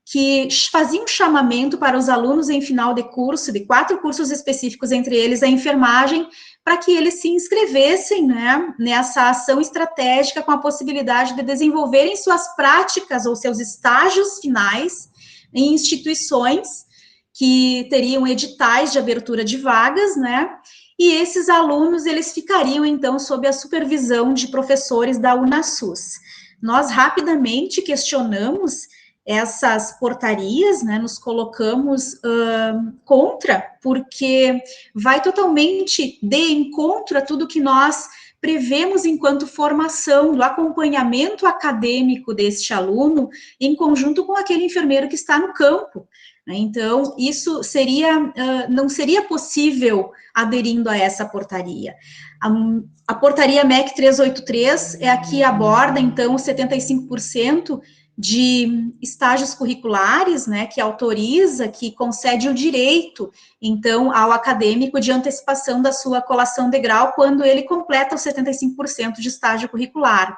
que fazia um chamamento para os alunos em final de curso, de 4 cursos específicos, entre eles a enfermagem, para que eles se inscrevessem, né, nessa ação estratégica, com a possibilidade de desenvolverem suas práticas ou seus estágios finais em instituições que teriam editais de abertura de vagas, né, e esses alunos, eles ficariam, então, sob a supervisão de professores da UNASUS. Nós rapidamente questionamos essas portarias, né, nos colocamos contra, porque vai totalmente de encontro a tudo que nós prevemos enquanto formação, do acompanhamento acadêmico deste aluno, em conjunto com aquele enfermeiro que está no campo. Então, isso não seria possível aderindo a essa portaria. A portaria MEC 383 é a que aborda, então, 75% de estágios curriculares, né, que autoriza, que concede o direito, então, ao acadêmico de antecipação da sua colação de grau, quando ele completa os 75% de estágio curricular.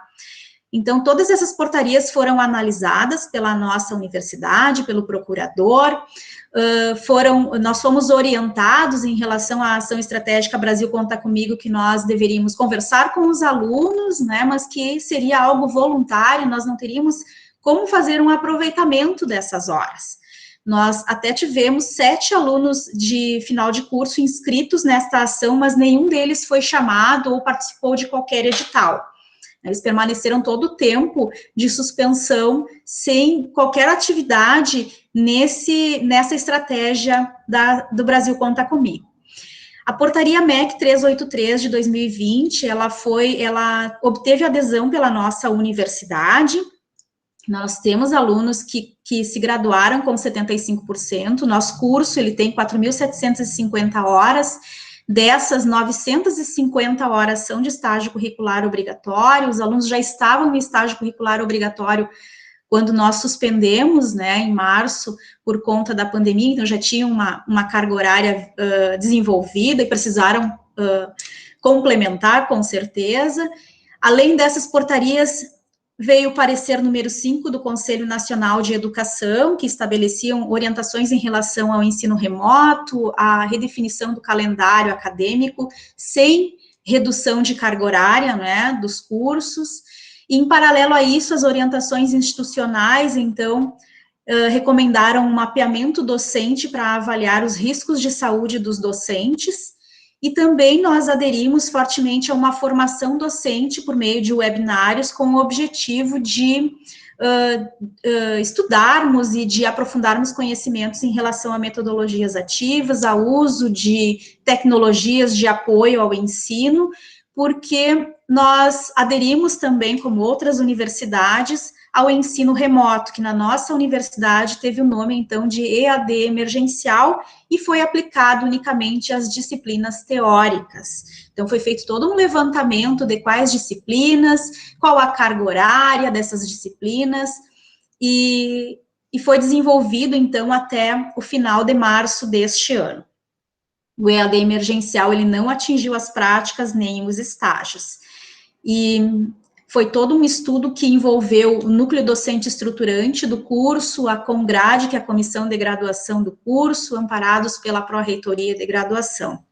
Então, todas essas portarias foram analisadas pela nossa universidade, pelo procurador, nós fomos orientados em relação à ação estratégica Brasil Conta Comigo, que nós deveríamos conversar com os alunos, né, mas que seria algo voluntário, nós não teríamos como fazer um aproveitamento dessas horas. Nós até tivemos 7 alunos de final de curso inscritos nesta ação, mas nenhum deles foi chamado ou participou de qualquer edital. Eles permaneceram todo o tempo de suspensão, sem qualquer atividade nessa estratégia do Brasil Conta Comigo. A portaria MEC 383 de 2020, ela obteve adesão pela nossa universidade. Nós temos alunos que se graduaram com 75%, nosso curso, ele tem 4.750 horas, dessas 950 horas são de estágio curricular obrigatório, os alunos já estavam em estágio curricular obrigatório quando nós suspendemos, né, em março, por conta da pandemia, então já tinham uma carga horária desenvolvida e precisaram complementar, com certeza. Além dessas portarias, veio o parecer número 5 do Conselho Nacional de Educação, que estabeleciam orientações em relação ao ensino remoto, a redefinição do calendário acadêmico, sem redução de carga horária, né, dos cursos. E, em paralelo a isso, as orientações institucionais, então, recomendaram um mapeamento docente para avaliar os riscos de saúde dos docentes, e também nós aderimos fortemente a uma formação docente por meio de webinários com o objetivo de estudarmos e de aprofundarmos conhecimentos em relação a metodologias ativas, ao uso de tecnologias de apoio ao ensino, porque nós aderimos também, como outras universidades, ao ensino remoto, que na nossa universidade teve o nome, então, de EAD emergencial, e foi aplicado unicamente às disciplinas teóricas. Então, foi feito todo um levantamento de quais disciplinas, qual a carga horária dessas disciplinas, e foi desenvolvido, então, até o final de março deste ano. O EAD emergencial, ele não atingiu as práticas nem os estágios. E foi todo um estudo que envolveu o núcleo docente estruturante do curso, a CONGRAD, que é a Comissão de Graduação do curso, amparados pela Pró-Reitoria de Graduação.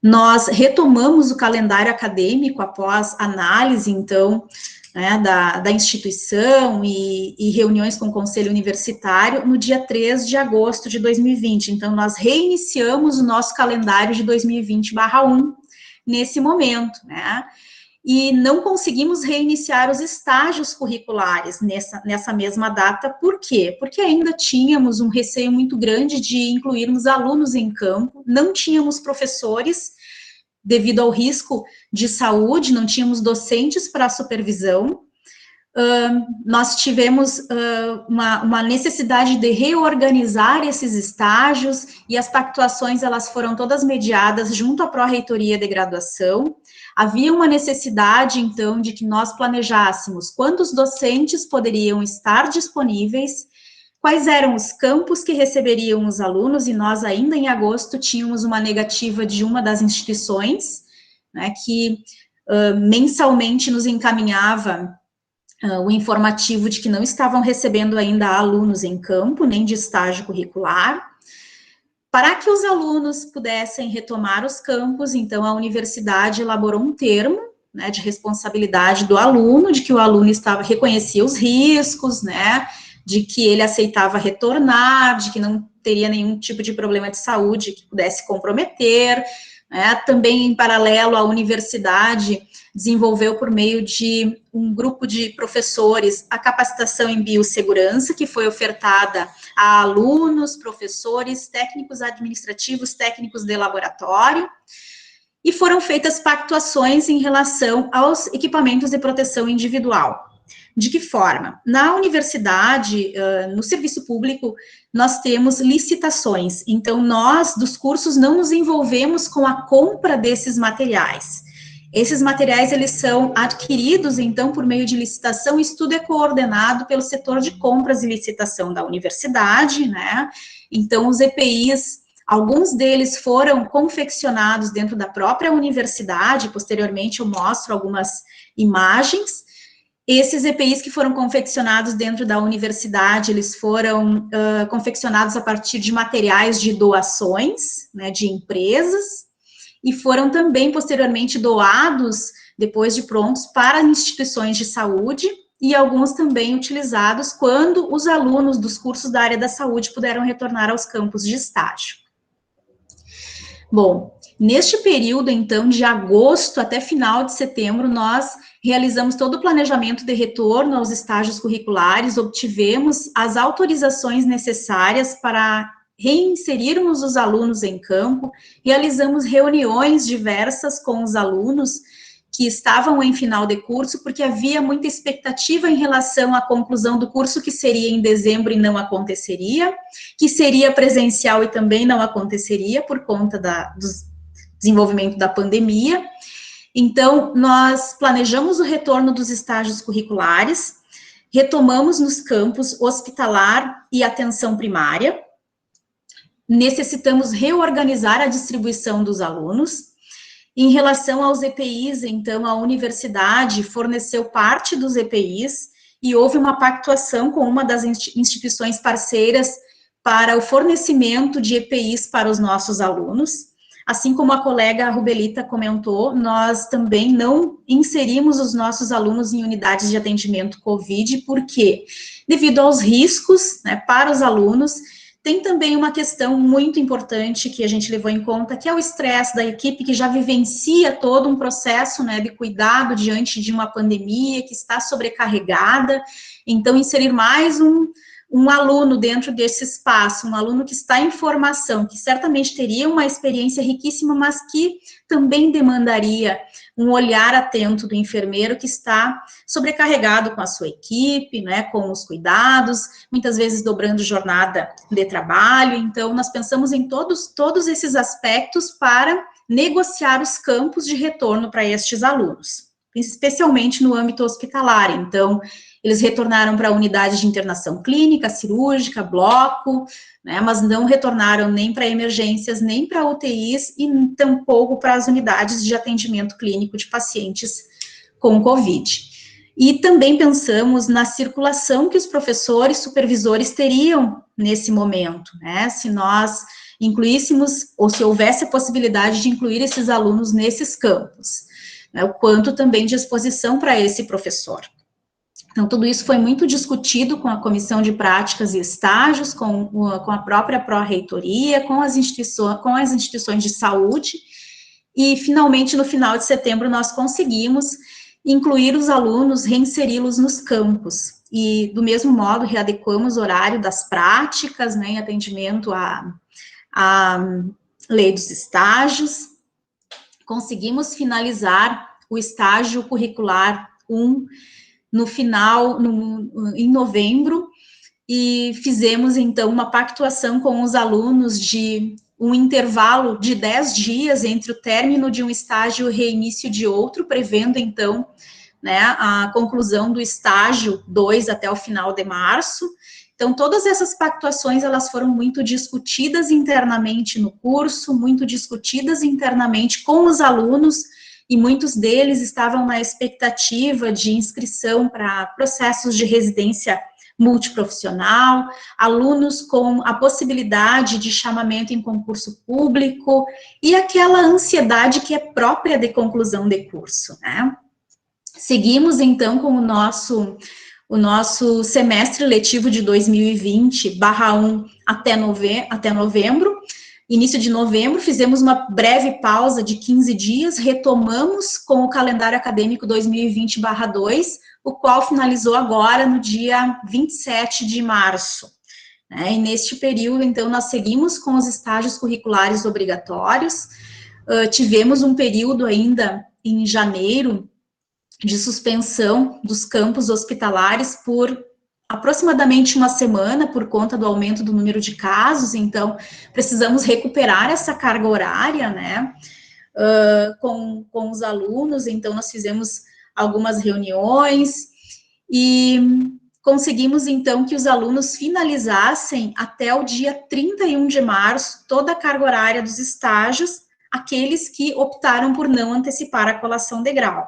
Nós retomamos o calendário acadêmico após análise, então, né, da instituição e reuniões com o Conselho Universitário no dia 3 de agosto de 2020. Então, nós reiniciamos o nosso calendário de 2020/1 nesse momento, né? E não conseguimos reiniciar os estágios curriculares nessa mesma data. Por quê? Porque ainda tínhamos um receio muito grande de incluirmos alunos em campo, não tínhamos professores, devido ao risco de saúde, não tínhamos docentes para supervisão. Nós tivemos uma necessidade de reorganizar esses estágios, e as pactuações, elas foram todas mediadas junto à Pró-Reitoria de Graduação. Havia uma necessidade, então, de que nós planejássemos quantos docentes poderiam estar disponíveis, quais eram os campos que receberiam os alunos, e nós ainda em agosto tínhamos uma negativa de uma das instituições, né, que mensalmente nos encaminhava o informativo de que não estavam recebendo ainda alunos em campo, nem de estágio curricular. Para que os alunos pudessem retomar os campos, então a universidade elaborou um termo, né, de responsabilidade do aluno, de que o aluno reconhecia os riscos, né, de que ele aceitava retornar, de que não teria nenhum tipo de problema de saúde que pudesse comprometer, né. Também, em paralelo, a universidade desenvolveu, por meio de um grupo de professores, a capacitação em biossegurança, que foi ofertada a alunos, professores, técnicos administrativos, técnicos de laboratório, e foram feitas pactuações em relação aos equipamentos de proteção individual. De que forma? Na universidade, no serviço público, nós temos licitações, então nós, dos cursos, não nos envolvemos com a compra desses materiais. Esses materiais, eles são adquiridos, então, por meio de licitação, e isso tudo é coordenado pelo setor de compras e licitação da universidade, né? Então, os EPIs, alguns deles foram confeccionados dentro da própria universidade, posteriormente eu mostro algumas imagens. Esses EPIs que foram confeccionados dentro da universidade, eles foram confeccionados a partir de materiais de doações, né, de empresas, e foram também, posteriormente, doados, depois de prontos, para instituições de saúde, e alguns também utilizados quando os alunos dos cursos da área da saúde puderam retornar aos campos de estágio. Bom, neste período, então, de agosto até final de setembro, nós realizamos todo o planejamento de retorno aos estágios curriculares, obtivemos as autorizações necessárias para reinserirmos os alunos em campo, realizamos reuniões diversas com os alunos que estavam em final de curso, porque havia muita expectativa em relação à conclusão do curso, que seria em dezembro e não aconteceria, que seria presencial e também não aconteceria por conta do desenvolvimento da pandemia. Então, nós planejamos o retorno dos estágios curriculares, retomamos nos campos hospitalar e atenção primária, necessitamos reorganizar a distribuição dos alunos. Em relação aos EPIs, então, a universidade forneceu parte dos EPIs e houve uma pactuação com uma das instituições parceiras para o fornecimento de EPIs para os nossos alunos. Assim como a colega Rubelita comentou, nós também não inserimos os nossos alunos em unidades de atendimento COVID, porque, devido aos riscos, né, para os alunos, tem também uma questão muito importante que a gente levou em conta, que é o estresse da equipe, que já vivencia todo um processo, né, de cuidado diante de uma pandemia, que está sobrecarregada. Então, inserir mais um aluno dentro desse espaço, um aluno que está em formação, que certamente teria uma experiência riquíssima, mas que também demandaria um olhar atento do enfermeiro que está sobrecarregado com a sua equipe, né, com os cuidados, muitas vezes dobrando jornada de trabalho. Então, nós pensamos em todos esses aspectos para negociar os campos de retorno para estes alunos, especialmente no âmbito hospitalar. Então, eles retornaram para a unidade de internação clínica, cirúrgica, bloco, né, mas não retornaram nem para emergências, nem para UTIs e tampouco para as unidades de atendimento clínico de pacientes com COVID. E também pensamos na circulação que os professores, supervisores teriam nesse momento, né, se nós incluíssemos, ou se houvesse a possibilidade de incluir esses alunos nesses campos, né, o quanto também de exposição para esse professor. Então, tudo isso foi muito discutido com a Comissão de Práticas e Estágios, com a própria pró-reitoria, com as instituições de saúde, e, finalmente, no final de setembro, nós conseguimos incluir os alunos, reinseri-los nos campos, e, do mesmo modo, readequamos o horário das práticas, né, em atendimento à lei dos estágios, conseguimos finalizar o estágio curricular 1, no final, em novembro, e fizemos, então, uma pactuação com os alunos de um intervalo de 10 dias entre o término de um estágio e o reinício de outro, prevendo, então, né, a conclusão do estágio 2 até o final de março. Então, todas essas pactuações, elas foram muito discutidas internamente no curso, muito discutidas internamente com os alunos, e muitos deles estavam na expectativa de inscrição para processos de residência multiprofissional, alunos com a possibilidade de chamamento em concurso público, e aquela ansiedade que é própria de conclusão de curso, né? Seguimos, então, com o nosso semestre letivo de 2020/1 até novembro. Início de novembro, fizemos uma breve pausa de 15 dias, retomamos com o calendário acadêmico 2020/2, o qual finalizou agora no dia 27 de março. Né? E neste período, então, nós seguimos com os estágios curriculares obrigatórios, tivemos um período ainda em janeiro de suspensão dos campos hospitalares por aproximadamente uma semana, por conta do aumento do número de casos. Então, precisamos recuperar essa carga horária, né, com os alunos. Então, nós fizemos algumas reuniões e conseguimos, então, que os alunos finalizassem até o dia 31 de março toda a carga horária dos estágios, aqueles que optaram por não antecipar a colação de grau.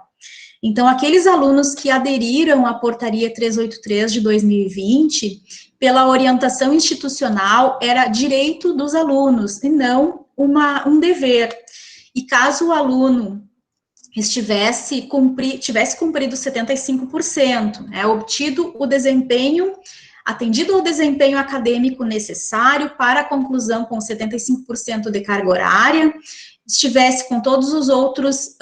Então, aqueles alunos que aderiram à portaria 383 de 2020, pela orientação institucional, era direito dos alunos, e não um dever. E caso o aluno tivesse cumprido 75%, né, obtido o desempenho, atendido ao desempenho acadêmico necessário para a conclusão com 75% de carga horária, estivesse com todos os outros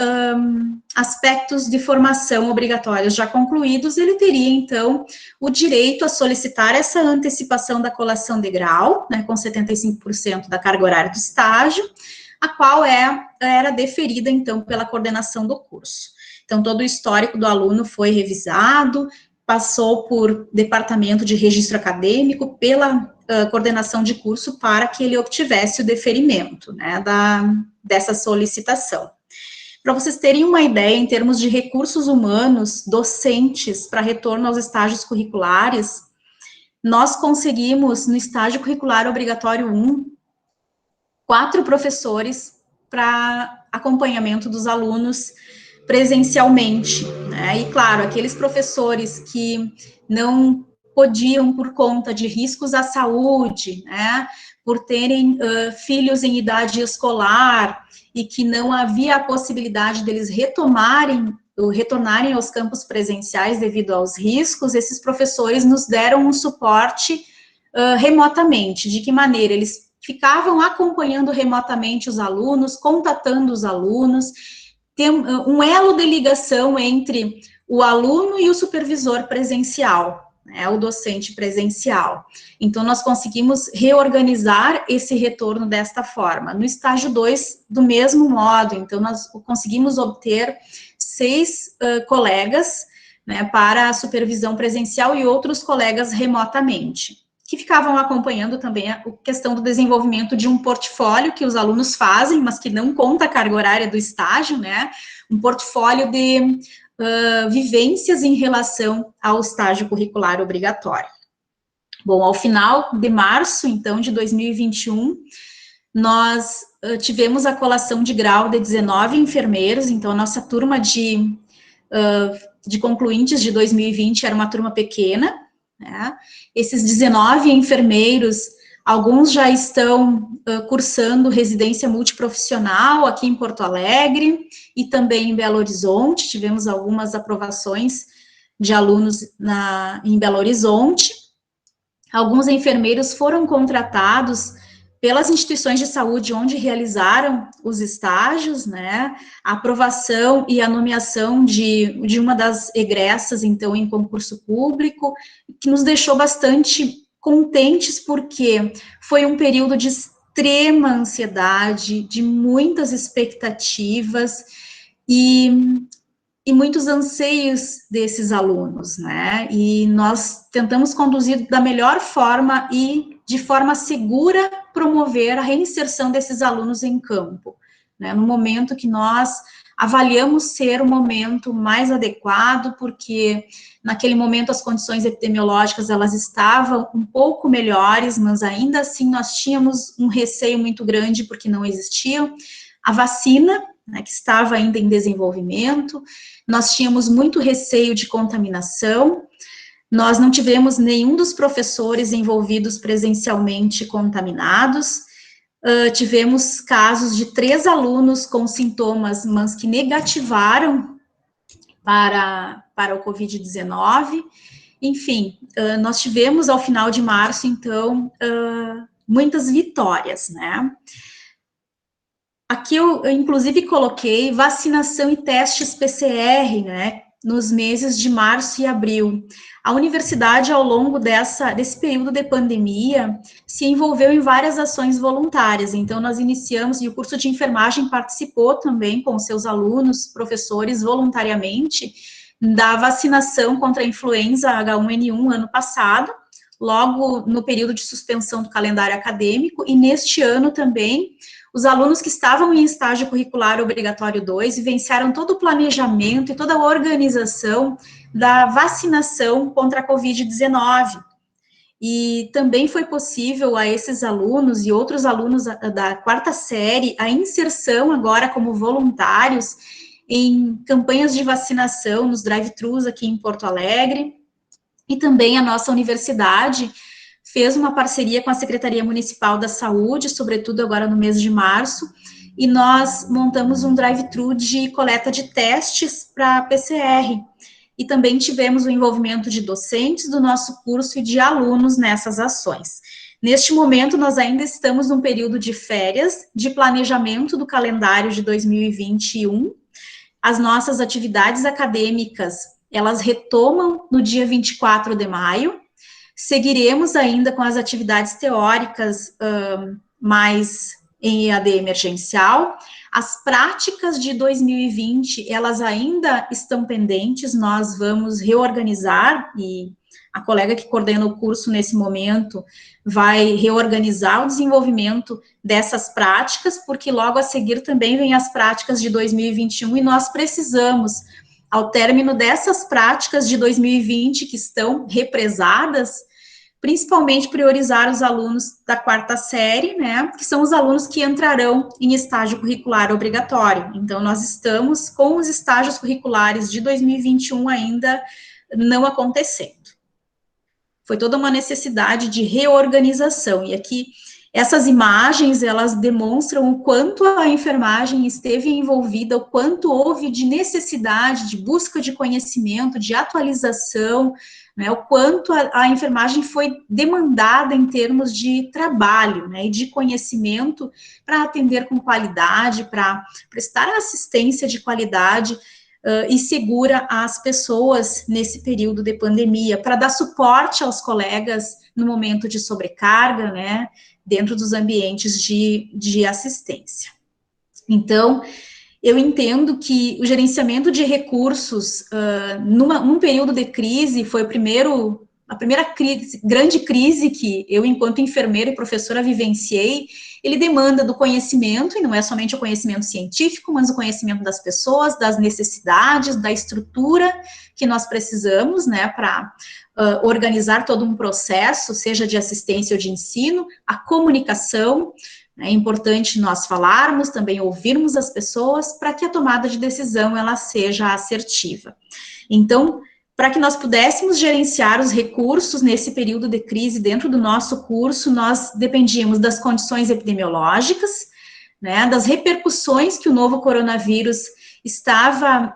aspectos de formação obrigatórios já concluídos, ele teria, então, o direito a solicitar essa antecipação da colação de grau, né, com 75% da carga horária do estágio, a qual era deferida, então, pela coordenação do curso. Então, todo o histórico do aluno foi revisado, passou por departamento de registro acadêmico, pela coordenação de curso, para que ele obtivesse o deferimento, né, dessa solicitação. Para vocês terem uma ideia, em termos de recursos humanos, docentes, para retorno aos estágios curriculares, nós conseguimos, no estágio curricular obrigatório 1, 4 professores para acompanhamento dos alunos presencialmente, né? E, claro, aqueles professores que não podiam, por conta de riscos à saúde, né, por terem filhos em idade escolar e que não havia a possibilidade deles retornarem aos campos presenciais devido aos riscos, esses professores nos deram um suporte remotamente. De que maneira? Eles ficavam acompanhando remotamente os alunos, contatando os alunos, tem um elo de ligação entre o aluno e o supervisor presencial, né, o docente presencial. Então, nós conseguimos reorganizar esse retorno desta forma. No estágio 2, do mesmo modo, então, nós conseguimos obter 6 colegas, né, para a supervisão presencial e outros colegas remotamente, que ficavam acompanhando também a questão do desenvolvimento de um portfólio que os alunos fazem, mas que não conta a carga horária do estágio, né, um portfólio de vivências em relação ao estágio curricular obrigatório. Bom, ao final de março, então, de 2021, nós tivemos a colação de grau de 19 enfermeiros, então a nossa turma de concluintes de 2020 era uma turma pequena, né? Esses 19 enfermeiros, alguns já estão cursando residência multiprofissional aqui em Porto Alegre e também em Belo Horizonte. Tivemos algumas aprovações de alunos em Belo Horizonte. Alguns enfermeiros foram contratados pelas instituições de saúde onde realizaram os estágios, né, a aprovação e a nomeação de uma das egressas, então, em concurso público, que nos deixou bastante contentes, porque foi um período de extrema ansiedade, de muitas expectativas e muitos anseios desses alunos, né, e nós tentamos conduzir da melhor forma e de forma segura promover a reinserção desses alunos em campo, né, no momento que nós avaliamos ser o momento mais adequado, porque naquele momento as condições epidemiológicas elas estavam um pouco melhores, mas ainda assim nós tínhamos um receio muito grande, porque não existia a vacina, né, que estava ainda em desenvolvimento, nós tínhamos muito receio de contaminação, nós não tivemos nenhum dos professores envolvidos presencialmente contaminados, tivemos casos de 3 alunos com sintomas, mas que negativaram para o Covid-19, enfim, nós tivemos ao final de março, então, muitas vitórias, né? Aqui eu inclusive coloquei vacinação e testes PCR, né, nos meses de março e abril. A universidade, ao longo desse período de pandemia, se envolveu em várias ações voluntárias. Então, nós iniciamos, e o curso de enfermagem participou também com seus alunos, professores, voluntariamente, da vacinação contra a influenza H1N1 ano passado, logo no período de suspensão do calendário acadêmico, e neste ano também, os alunos que estavam em estágio curricular obrigatório 2 vivenciaram todo o planejamento e toda a organização da vacinação contra a Covid-19. E também foi possível a esses alunos e outros alunos da 4ª série a inserção agora como voluntários em campanhas de vacinação nos drive-thrus aqui em Porto Alegre. E também a nossa universidade fez uma parceria com a Secretaria Municipal da Saúde, sobretudo agora no mês de março, e nós montamos um drive-thru de coleta de testes para PCR, e também tivemos o envolvimento de docentes do nosso curso e de alunos nessas ações. Neste momento, nós ainda estamos num período de férias, de planejamento do calendário de 2021, as nossas atividades acadêmicas, elas retomam no dia 24 de maio, seguiremos ainda com as atividades teóricas mais em EAD emergencial. As práticas de 2020, elas ainda estão pendentes, nós vamos reorganizar, e a colega que coordena o curso nesse momento vai reorganizar o desenvolvimento dessas práticas, porque logo a seguir também vem as práticas de 2021, e nós precisamos, ao término dessas práticas de 2020 que estão represadas, principalmente priorizar os alunos da 4ª série, né, que são os alunos que entrarão em estágio curricular obrigatório. Então, nós estamos com os estágios curriculares de 2021 ainda não acontecendo. Foi toda uma necessidade de reorganização, e aqui Essas imagens, elas demonstram o quanto a enfermagem esteve envolvida, o quanto houve de necessidade, de busca de conhecimento, de atualização, né, o quanto a enfermagem foi demandada em termos de trabalho, né, e de conhecimento para atender com qualidade, para prestar assistência de qualidade e segura às pessoas nesse período de pandemia, para dar suporte aos colegas no momento de sobrecarga, né, dentro dos ambientes de assistência. Então, eu entendo que o gerenciamento de recursos num período de crise foi a primeira grande crise que eu, enquanto enfermeira e professora, vivenciei. Ele demanda do conhecimento, e não é somente o conhecimento científico, mas o conhecimento das pessoas, das necessidades, da estrutura que nós precisamos, né, para organizar todo um processo, seja de assistência ou de ensino, a comunicação. É importante nós falarmos, também ouvirmos as pessoas, para que a tomada de decisão ela seja assertiva. Então, para que nós pudéssemos gerenciar os recursos nesse período de crise dentro do nosso curso, nós dependíamos das condições epidemiológicas, né, das repercussões que o novo coronavírus estava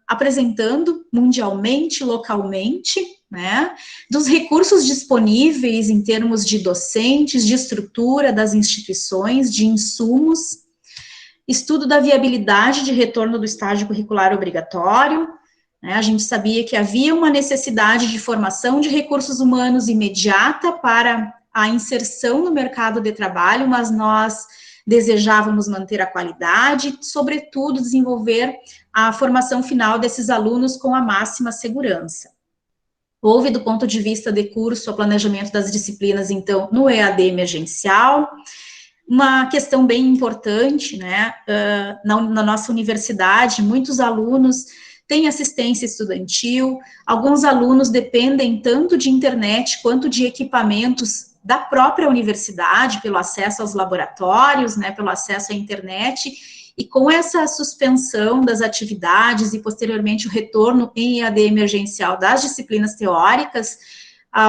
apresentando mundialmente, localmente, né, dos recursos disponíveis em termos de docentes, de estrutura das instituições, de insumos, estudo da viabilidade de retorno do estágio curricular obrigatório, né, a gente sabia que havia uma necessidade de formação de recursos humanos imediata para a inserção no mercado de trabalho, mas nós desejávamos manter a qualidade, sobretudo desenvolver a formação final desses alunos com a máxima segurança. Houve, do ponto de vista de curso, o planejamento das disciplinas, então, no EAD emergencial. Uma questão bem importante, né, na nossa universidade, muitos alunos têm assistência estudantil, alguns alunos dependem tanto de internet quanto de equipamentos da própria universidade, pelo acesso aos laboratórios, né, pelo acesso à internet, e com essa suspensão das atividades e, posteriormente, o retorno em EAD emergencial das disciplinas teóricas,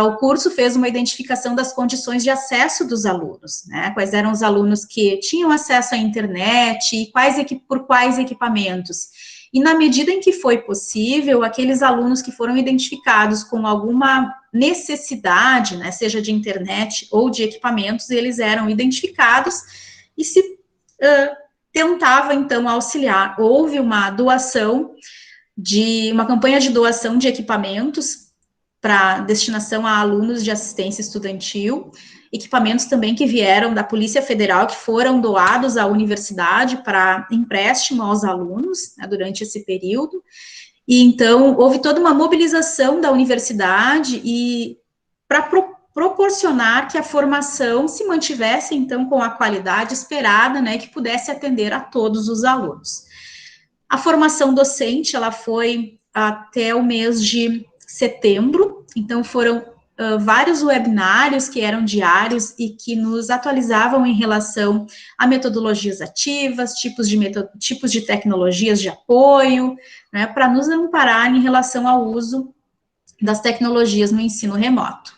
o curso fez uma identificação das condições de acesso dos alunos, né, quais eram os alunos que tinham acesso à internet, e por quais equipamentos. E, na medida em que foi possível, aqueles alunos que foram identificados com alguma necessidade, né, seja de internet ou de equipamentos, eles eram identificados e se tentava, então, auxiliar. Houve uma campanha de doação de equipamentos para destinação a alunos de assistência estudantil, equipamentos também que vieram da Polícia Federal, que foram doados à universidade para empréstimo aos alunos, né, durante esse período. E, então, houve toda uma mobilização da universidade e para proporcionar que a formação se mantivesse, então, com a qualidade esperada, né, que pudesse atender a todos os alunos. A formação docente, ela foi até o mês de setembro, então foram vários webinários que eram diários e que nos atualizavam em relação a metodologias ativas, tipos de tecnologias de apoio, né, para nos amparar em relação ao uso das tecnologias no ensino remoto.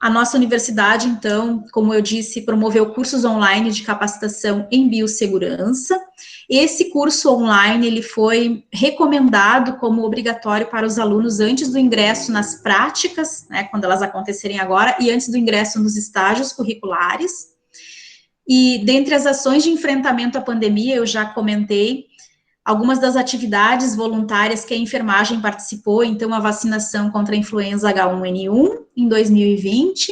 A nossa universidade, então, como eu disse, promoveu cursos online de capacitação em biossegurança. Esse curso online, ele foi recomendado como obrigatório para os alunos antes do ingresso nas práticas, né, quando elas acontecerem agora, e antes do ingresso nos estágios curriculares. E dentre as ações de enfrentamento à pandemia, eu já comentei algumas das atividades voluntárias que a enfermagem participou, então, a vacinação contra a influenza H1N1 em 2020,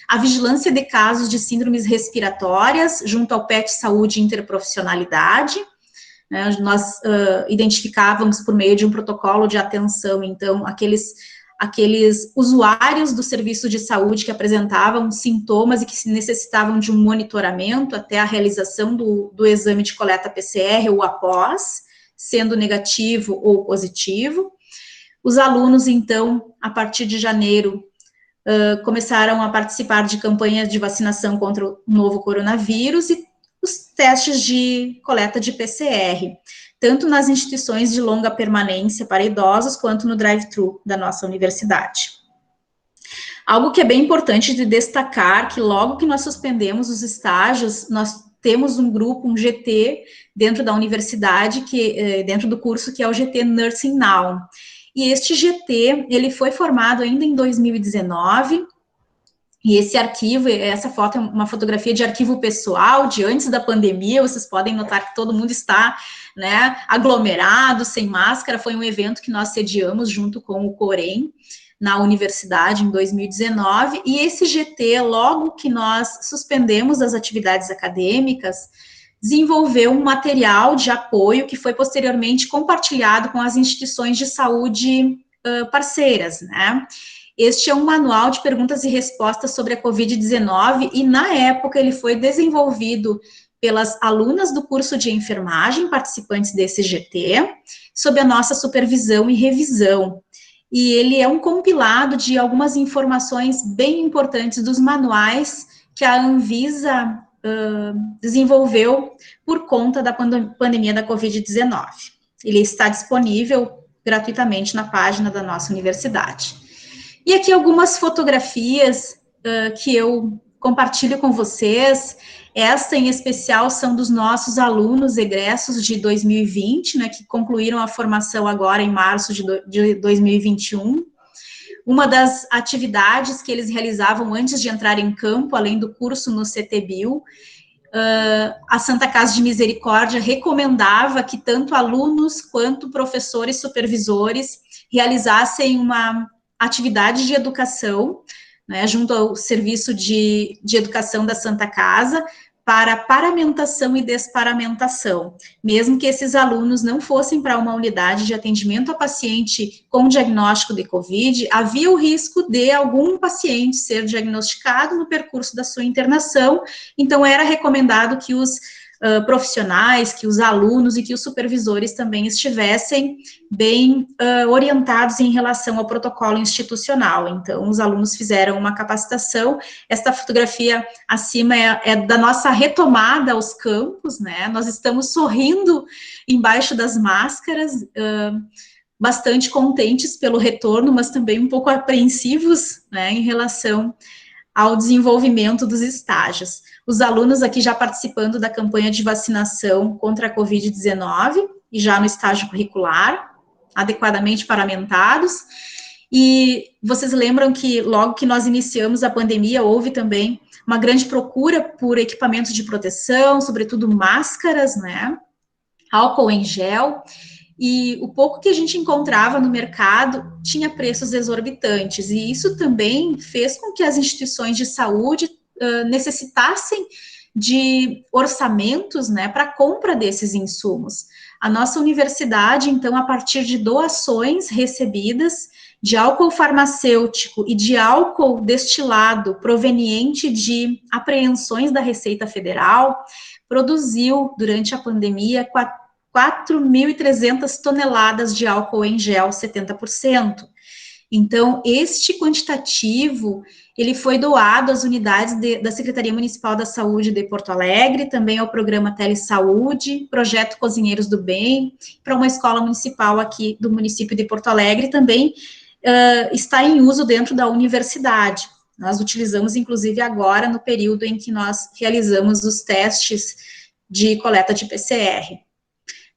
a vigilância de casos de síndromes respiratórias junto ao PET Saúde e Interprofissionalidade, né, nós identificávamos por meio de um protocolo de atenção, então, aqueles usuários do serviço de saúde que apresentavam sintomas e que necessitavam de um monitoramento até a realização do exame de coleta PCR ou após, sendo negativo ou positivo. Os alunos, então, a partir de janeiro, começaram a participar de campanhas de vacinação contra o novo coronavírus e os testes de coleta de PCR, tanto nas instituições de longa permanência para idosos, quanto no drive-thru da nossa universidade. Algo que é bem importante de destacar, que logo que nós suspendemos os estágios, nós temos um grupo, um GT, dentro da universidade, dentro do curso, que é o GT Nursing Now. E este GT, ele foi formado ainda em 2019, e esse arquivo, essa foto é uma fotografia de arquivo pessoal, de antes da pandemia, vocês podem notar que todo mundo está, né, aglomerado, sem máscara. Foi um evento que nós sediamos junto com o Corém, na universidade, em 2019, e esse GT, logo que nós suspendemos as atividades acadêmicas, desenvolveu um material de apoio que foi posteriormente compartilhado com as instituições de saúde parceiras, né? Este é um manual de perguntas e respostas sobre a Covid-19, e na época ele foi desenvolvido pelas alunas do curso de enfermagem, participantes desse GT, sob a nossa supervisão e revisão. E ele é um compilado de algumas informações bem importantes dos manuais que a Anvisa desenvolveu por conta da pandemia da Covid-19. Ele está disponível gratuitamente na página da nossa universidade. E aqui algumas fotografias que eu compartilho com vocês. Esta, em especial, são dos nossos alunos egressos de 2020, né, que concluíram a formação agora em março de 2021. Uma das atividades que eles realizavam antes de entrar em campo, além do curso no CTBio, a Santa Casa de Misericórdia recomendava que tanto alunos quanto professores supervisores realizassem uma atividade de educação, né, junto ao serviço de educação da Santa Casa, para paramentação e desparamentação. Mesmo que esses alunos não fossem para uma unidade de atendimento a paciente com diagnóstico de Covid, havia o risco de algum paciente ser diagnosticado no percurso da sua internação, então era recomendado que os profissionais, que os alunos e que os supervisores também estivessem bem orientados em relação ao protocolo institucional. Então, os alunos fizeram uma capacitação. Esta fotografia acima é da nossa retomada aos campos, né? Nós estamos sorrindo embaixo das máscaras, bastante contentes pelo retorno, mas também um pouco apreensivos, né, em relação ao desenvolvimento dos estágios. Os alunos aqui já participando da campanha de vacinação contra a Covid-19, e já no estágio curricular, adequadamente paramentados. E vocês lembram que logo que nós iniciamos a pandemia, houve também uma grande procura por equipamentos de proteção, sobretudo máscaras, né, álcool em gel, e o pouco que a gente encontrava no mercado tinha preços exorbitantes, e isso também fez com que as instituições de saúde necessitassem de orçamentos, né, para a compra desses insumos. A nossa universidade, então, a partir de doações recebidas de álcool farmacêutico e de álcool destilado proveniente de apreensões da Receita Federal, produziu, durante a pandemia, 4.300 toneladas de álcool em gel, 70%. Então, este quantitativo, ele foi doado às unidades da Secretaria Municipal da Saúde de Porto Alegre, também ao programa Telesaúde, Projeto Cozinheiros do Bem, para uma escola municipal aqui do município de Porto Alegre, também está em uso dentro da universidade. Nós utilizamos, inclusive, agora, no período em que nós realizamos os testes de coleta de PCR.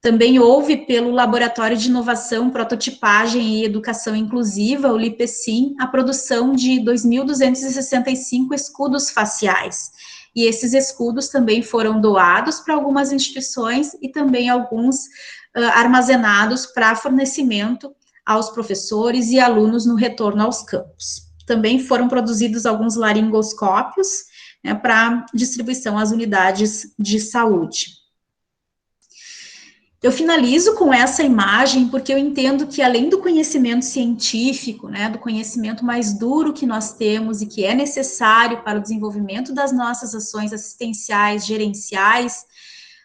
Também houve, pelo Laboratório de Inovação, Prototipagem e Educação Inclusiva, o LIPECIM, a produção de 2.265 escudos faciais. E esses escudos também foram doados para algumas instituições e também alguns armazenados para fornecimento aos professores e alunos no retorno aos campos. Também foram produzidos alguns laringoscópios, né, para distribuição às unidades de saúde. Eu finalizo com essa imagem porque eu entendo que, além do conhecimento científico, né, do conhecimento mais duro que nós temos e que é necessário para o desenvolvimento das nossas ações assistenciais, gerenciais,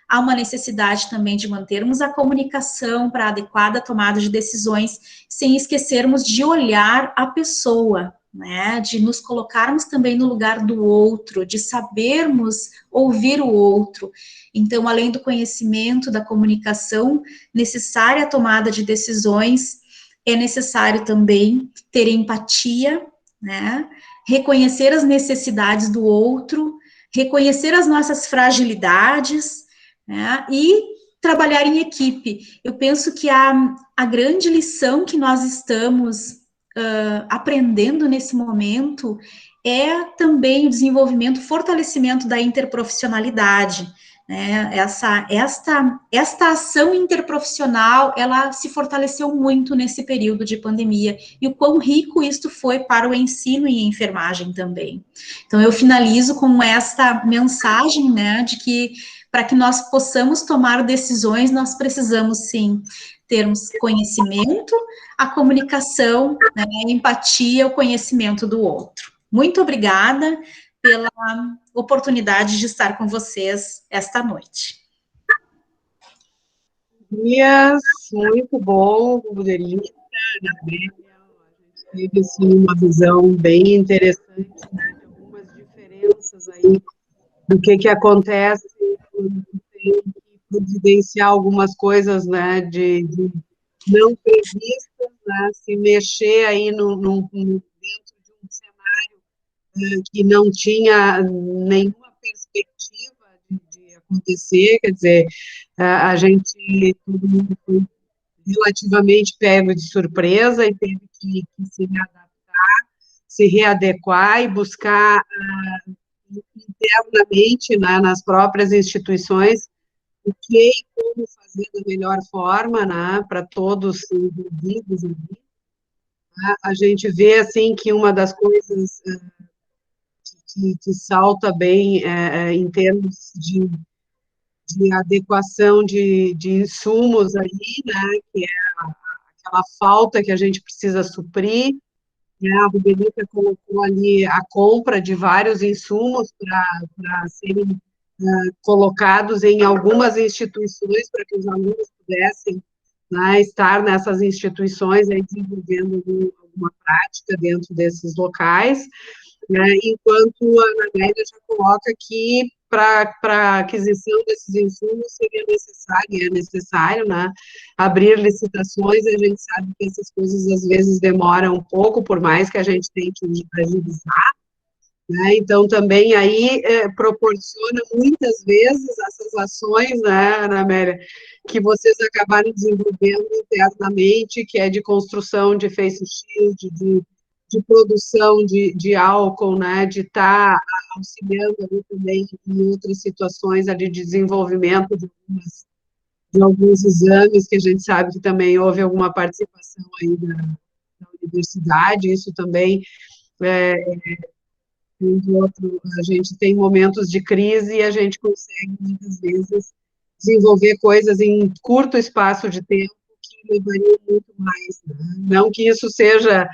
há uma necessidade também de mantermos a comunicação para a adequada tomada de decisões, sem esquecermos de olhar a pessoa, né, de nos colocarmos também no lugar do outro, de sabermos ouvir o outro. Então, além do conhecimento, da comunicação necessária à tomada de decisões, é necessário também ter empatia, né, reconhecer as necessidades do outro, reconhecer as nossas fragilidades, né, e trabalhar em equipe. Eu penso que a grande lição que nós estamos aprendendo nesse momento é também o desenvolvimento, fortalecimento da interprofissionalidade, né? Esta ação interprofissional, ela se fortaleceu muito nesse período de pandemia, e o quão rico isto foi para o ensino e enfermagem também. Então, eu finalizo com esta mensagem, né, de que para que nós possamos tomar decisões, nós precisamos, sim, termos conhecimento, a comunicação, né, a empatia, o conhecimento do outro. Muito obrigada pela oportunidade de estar com vocês esta noite. Dias, muito bom, Delícia, Anabela, a gente teve, assim, uma visão bem interessante, né, de algumas diferenças aí do que acontece quando tem que providenciar algumas coisas, né, de não previstas, né, se mexer aí dentro de um cenário que não tinha nenhuma perspectiva de acontecer, quer dizer, a gente, todo mundo foi relativamente pego de surpresa e teve que se readaptar, se readequar e buscar internamente, né, nas próprias instituições, o que e como fazer da melhor forma, né, para todos envolvidos. A gente vê, assim, que uma das coisas que salta bem em termos de adequação de insumos aí, né, que é aquela falta que a gente precisa suprir, né, a Rubelita colocou ali a compra de vários insumos para serem colocados em algumas instituições para que os alunos pudessem, né, estar nessas instituições aí desenvolvendo alguma prática dentro desses locais, né, enquanto a Anamélia já coloca que para a aquisição desses insumos seria necessário, e é necessário, né, abrir licitações, e a gente sabe que essas coisas às vezes demoram um pouco, por mais que a gente tente agilizar, né, então também aí proporciona muitas vezes essas ações, né, Ana Amélia, que vocês acabaram desenvolvendo internamente, que é de construção de face shield, de produção de álcool, né, de estar auxiliando ali também em outras situações ali de desenvolvimento de alguns exames, que a gente sabe que também houve alguma participação aí da universidade, isso também a gente tem momentos de crise e a gente consegue, muitas vezes, desenvolver coisas em curto espaço de tempo que levariam muito mais, né? Não que isso seja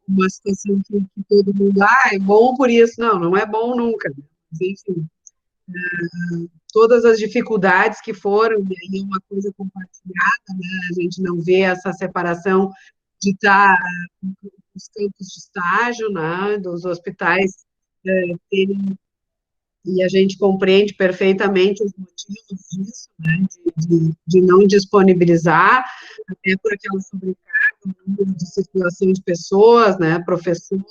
uma situação que todo mundo, é bom por isso, não é bom nunca, mas, enfim, todas as dificuldades que foram, e aí é uma coisa compartilhada, né? A gente não vê essa separação de estar nos campos de estágio, né, dos hospitais terem, e a gente compreende perfeitamente os motivos disso, né, de não disponibilizar, até por aquela sobrecarga, o número de circulação de pessoas, né, professores,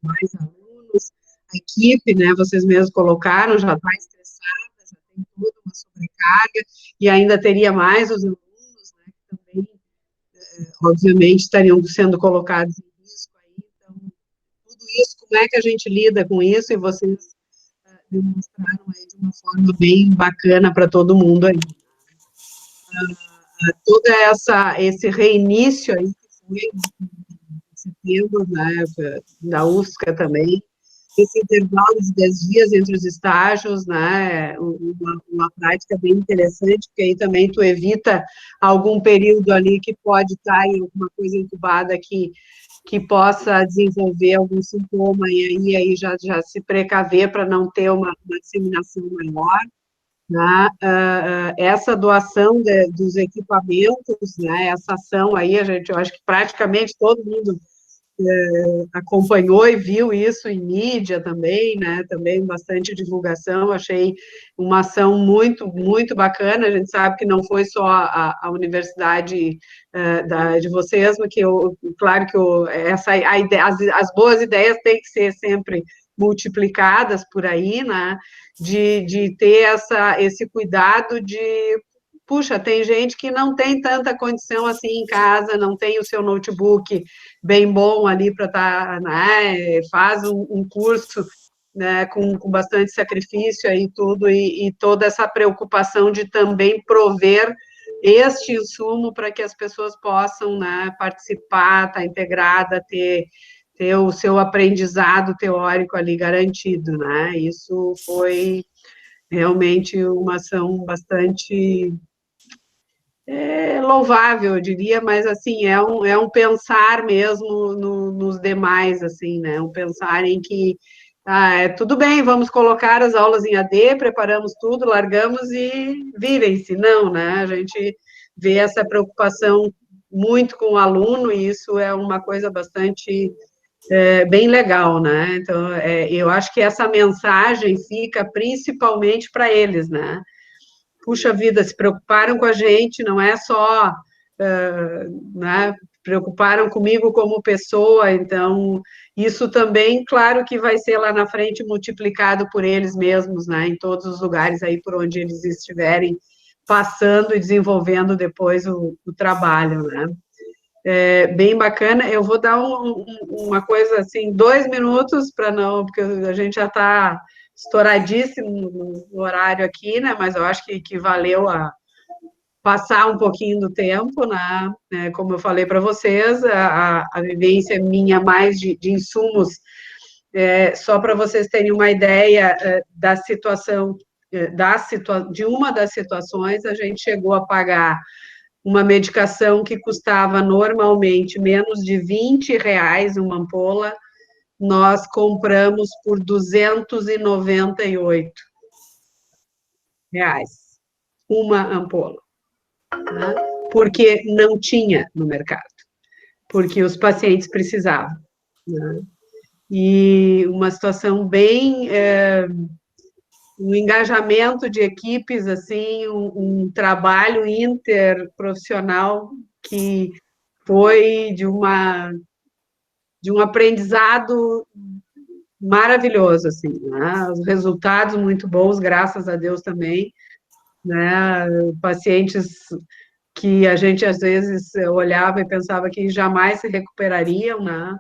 mais alunos, a equipe, né, vocês mesmos colocaram, já está estressada, já tem toda uma sobrecarga, e ainda teria mais os alunos, né, que também, obviamente, estariam sendo colocados em risco aí, então, tudo isso, como é que a gente lida com isso, e vocês demonstraram aí de uma forma bem bacana para todo mundo aí. Todo esse reinício aí que foi em setembro, né, da UFSCA também, esse intervalo de 10 dias entre os estágios, né, uma prática bem interessante, porque aí também tu evita algum período ali que pode estar em alguma coisa incubada que possa desenvolver algum sintoma, e aí já se precaver para não ter uma disseminação maior, né? Essa doação dos equipamentos, né, essa ação aí, eu acho que praticamente todo mundo acompanhou e viu isso em mídia também, né? Também bastante divulgação. Achei uma ação muito, muito bacana. A gente sabe que não foi só a universidade de vocês, mas que claro que as boas ideias têm que ser sempre multiplicadas por aí, né? De ter esse cuidado de puxa, tem gente que não tem tanta condição assim em casa, não tem o seu notebook bem bom ali para estar, né, faz um curso, né, com bastante sacrifício aí tudo, e toda essa preocupação de também prover este insumo para que as pessoas possam, né, participar, estar integrada, ter o seu aprendizado teórico ali garantido, né, isso foi realmente uma ação bastante louvável, eu diria, mas assim, é um pensar mesmo nos demais, assim, né? Um pensar em que tudo bem, vamos colocar as aulas em AD, preparamos tudo, largamos e virem-se. Não, né? A gente vê essa preocupação muito com o aluno, e isso é uma coisa bastante bem legal, né? Então, eu acho que essa mensagem fica principalmente para eles, né? Puxa vida, se preocuparam com a gente, não é só, né, preocuparam comigo como pessoa, então, isso também, claro que vai ser lá na frente multiplicado por eles mesmos, né, em todos os lugares aí por onde eles estiverem passando e desenvolvendo depois o trabalho, né. Bem bacana, eu vou dar uma coisa assim, 2 minutos para não, porque a gente já está estouradíssimo no horário aqui, né? Mas eu acho que valeu a passar um pouquinho do tempo, né? Como eu falei para vocês, a vivência minha mais de insumos, só para vocês terem uma ideia da situação, de uma das situações, a gente chegou a pagar uma medicação que custava normalmente menos de R$ 20 uma ampola, nós compramos por R$ 298 uma ampola, né? Porque não tinha no mercado, porque os pacientes precisavam, né? E uma situação bem, um engajamento de equipes, assim, um trabalho interprofissional que foi de um aprendizado maravilhoso, assim, né? Os resultados muito bons, graças a Deus também, né? Pacientes que a gente às vezes olhava e pensava que jamais se recuperariam, né?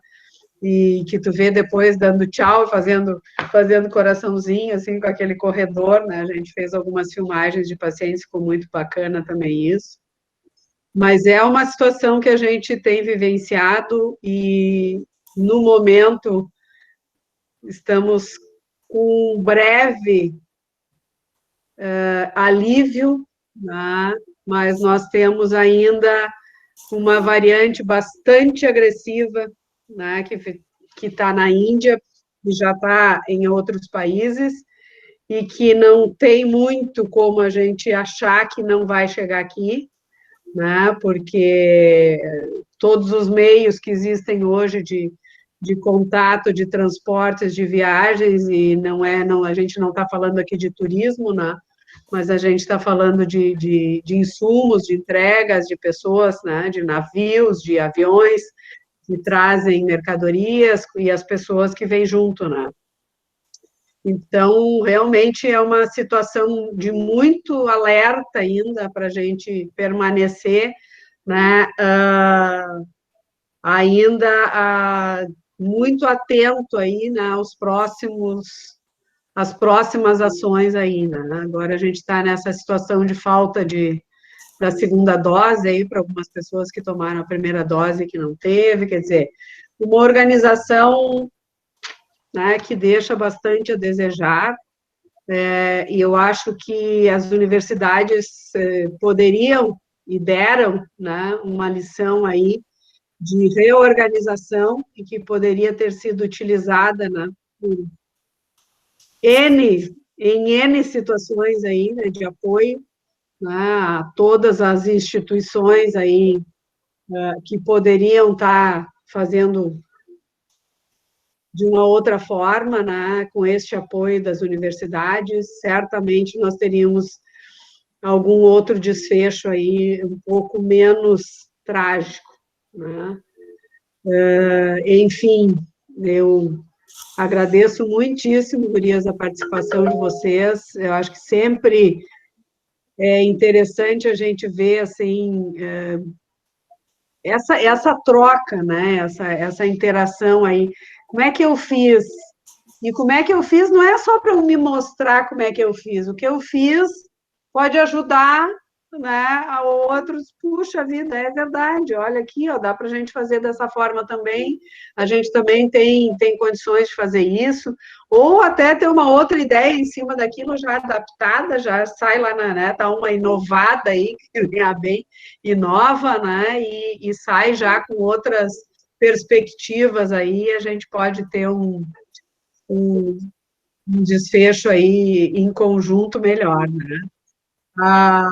E que tu vê depois dando tchau, fazendo coraçãozinho, assim, com aquele corredor, né? A gente fez algumas filmagens de pacientes, ficou muito bacana também isso. Mas é uma situação que a gente tem vivenciado e, no momento, estamos com um breve alívio, né? Mas nós temos ainda uma variante bastante agressiva, né? Que está na Índia, que já está em outros países, e que não tem muito como a gente achar que não vai chegar aqui, né? Porque todos os meios que existem hoje de contato, de transportes, de viagens, e a gente não está falando aqui de turismo, né? Mas a gente está falando de insumos, de entregas, de pessoas, né? De navios, de aviões que trazem mercadorias e as pessoas que vêm junto, né? Então, realmente é uma situação de muito alerta ainda para a gente permanecer, né? Ainda muito atento aí, né, às próximas ações aí, né? Agora a gente está nessa situação de falta da segunda dose aí para algumas pessoas que tomaram a primeira dose e que não teve, quer dizer, uma organização, né, que deixa bastante a desejar, e eu acho que as universidades poderiam e deram, né, uma lição aí de reorganização e que poderia ter sido utilizada, né, em N situações aí, né, de apoio, né, a todas as instituições aí que poderiam estar fazendo de uma outra forma, né, com este apoio das universidades, certamente nós teríamos algum outro desfecho aí um pouco menos trágico, né? Enfim, eu agradeço muitíssimo, gurias, a participação de vocês. Eu acho que sempre é interessante a gente ver, assim, essa troca, né? Essa interação aí. Como é que eu fiz? E como é que eu fiz não é só para eu me mostrar como é que eu fiz. O que eu fiz pode ajudar, né, a outros. Puxa vida, é verdade. Olha aqui, ó, dá para a gente fazer dessa forma também. A gente também tem condições de fazer isso. Ou até ter uma outra ideia em cima daquilo já adaptada, já sai lá, né, tá uma inovada aí, que bem inova, né, e sai já com outras perspectivas aí, a gente pode ter um desfecho aí em conjunto melhor, né? A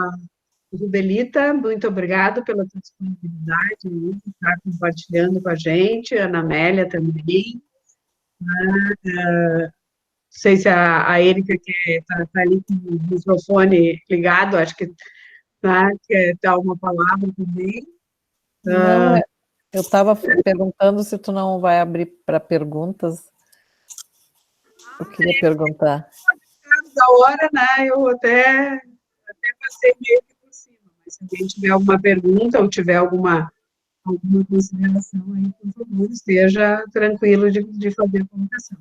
Rubelita, muito obrigada pela sua disponibilidade de estar compartilhando com a gente, a Ana Amélia também. Não sei se a Erika está ali com o microfone ligado, acho que, né, quer dar uma palavra também. Não, eu estava perguntando se tu não vai abrir para perguntas. Eu queria perguntar. Da hora, né? Eu até passei meio que por cima, mas se alguém tiver alguma pergunta ou tiver alguma consideração aí, por favor, esteja tranquilo de fazer a comunicação.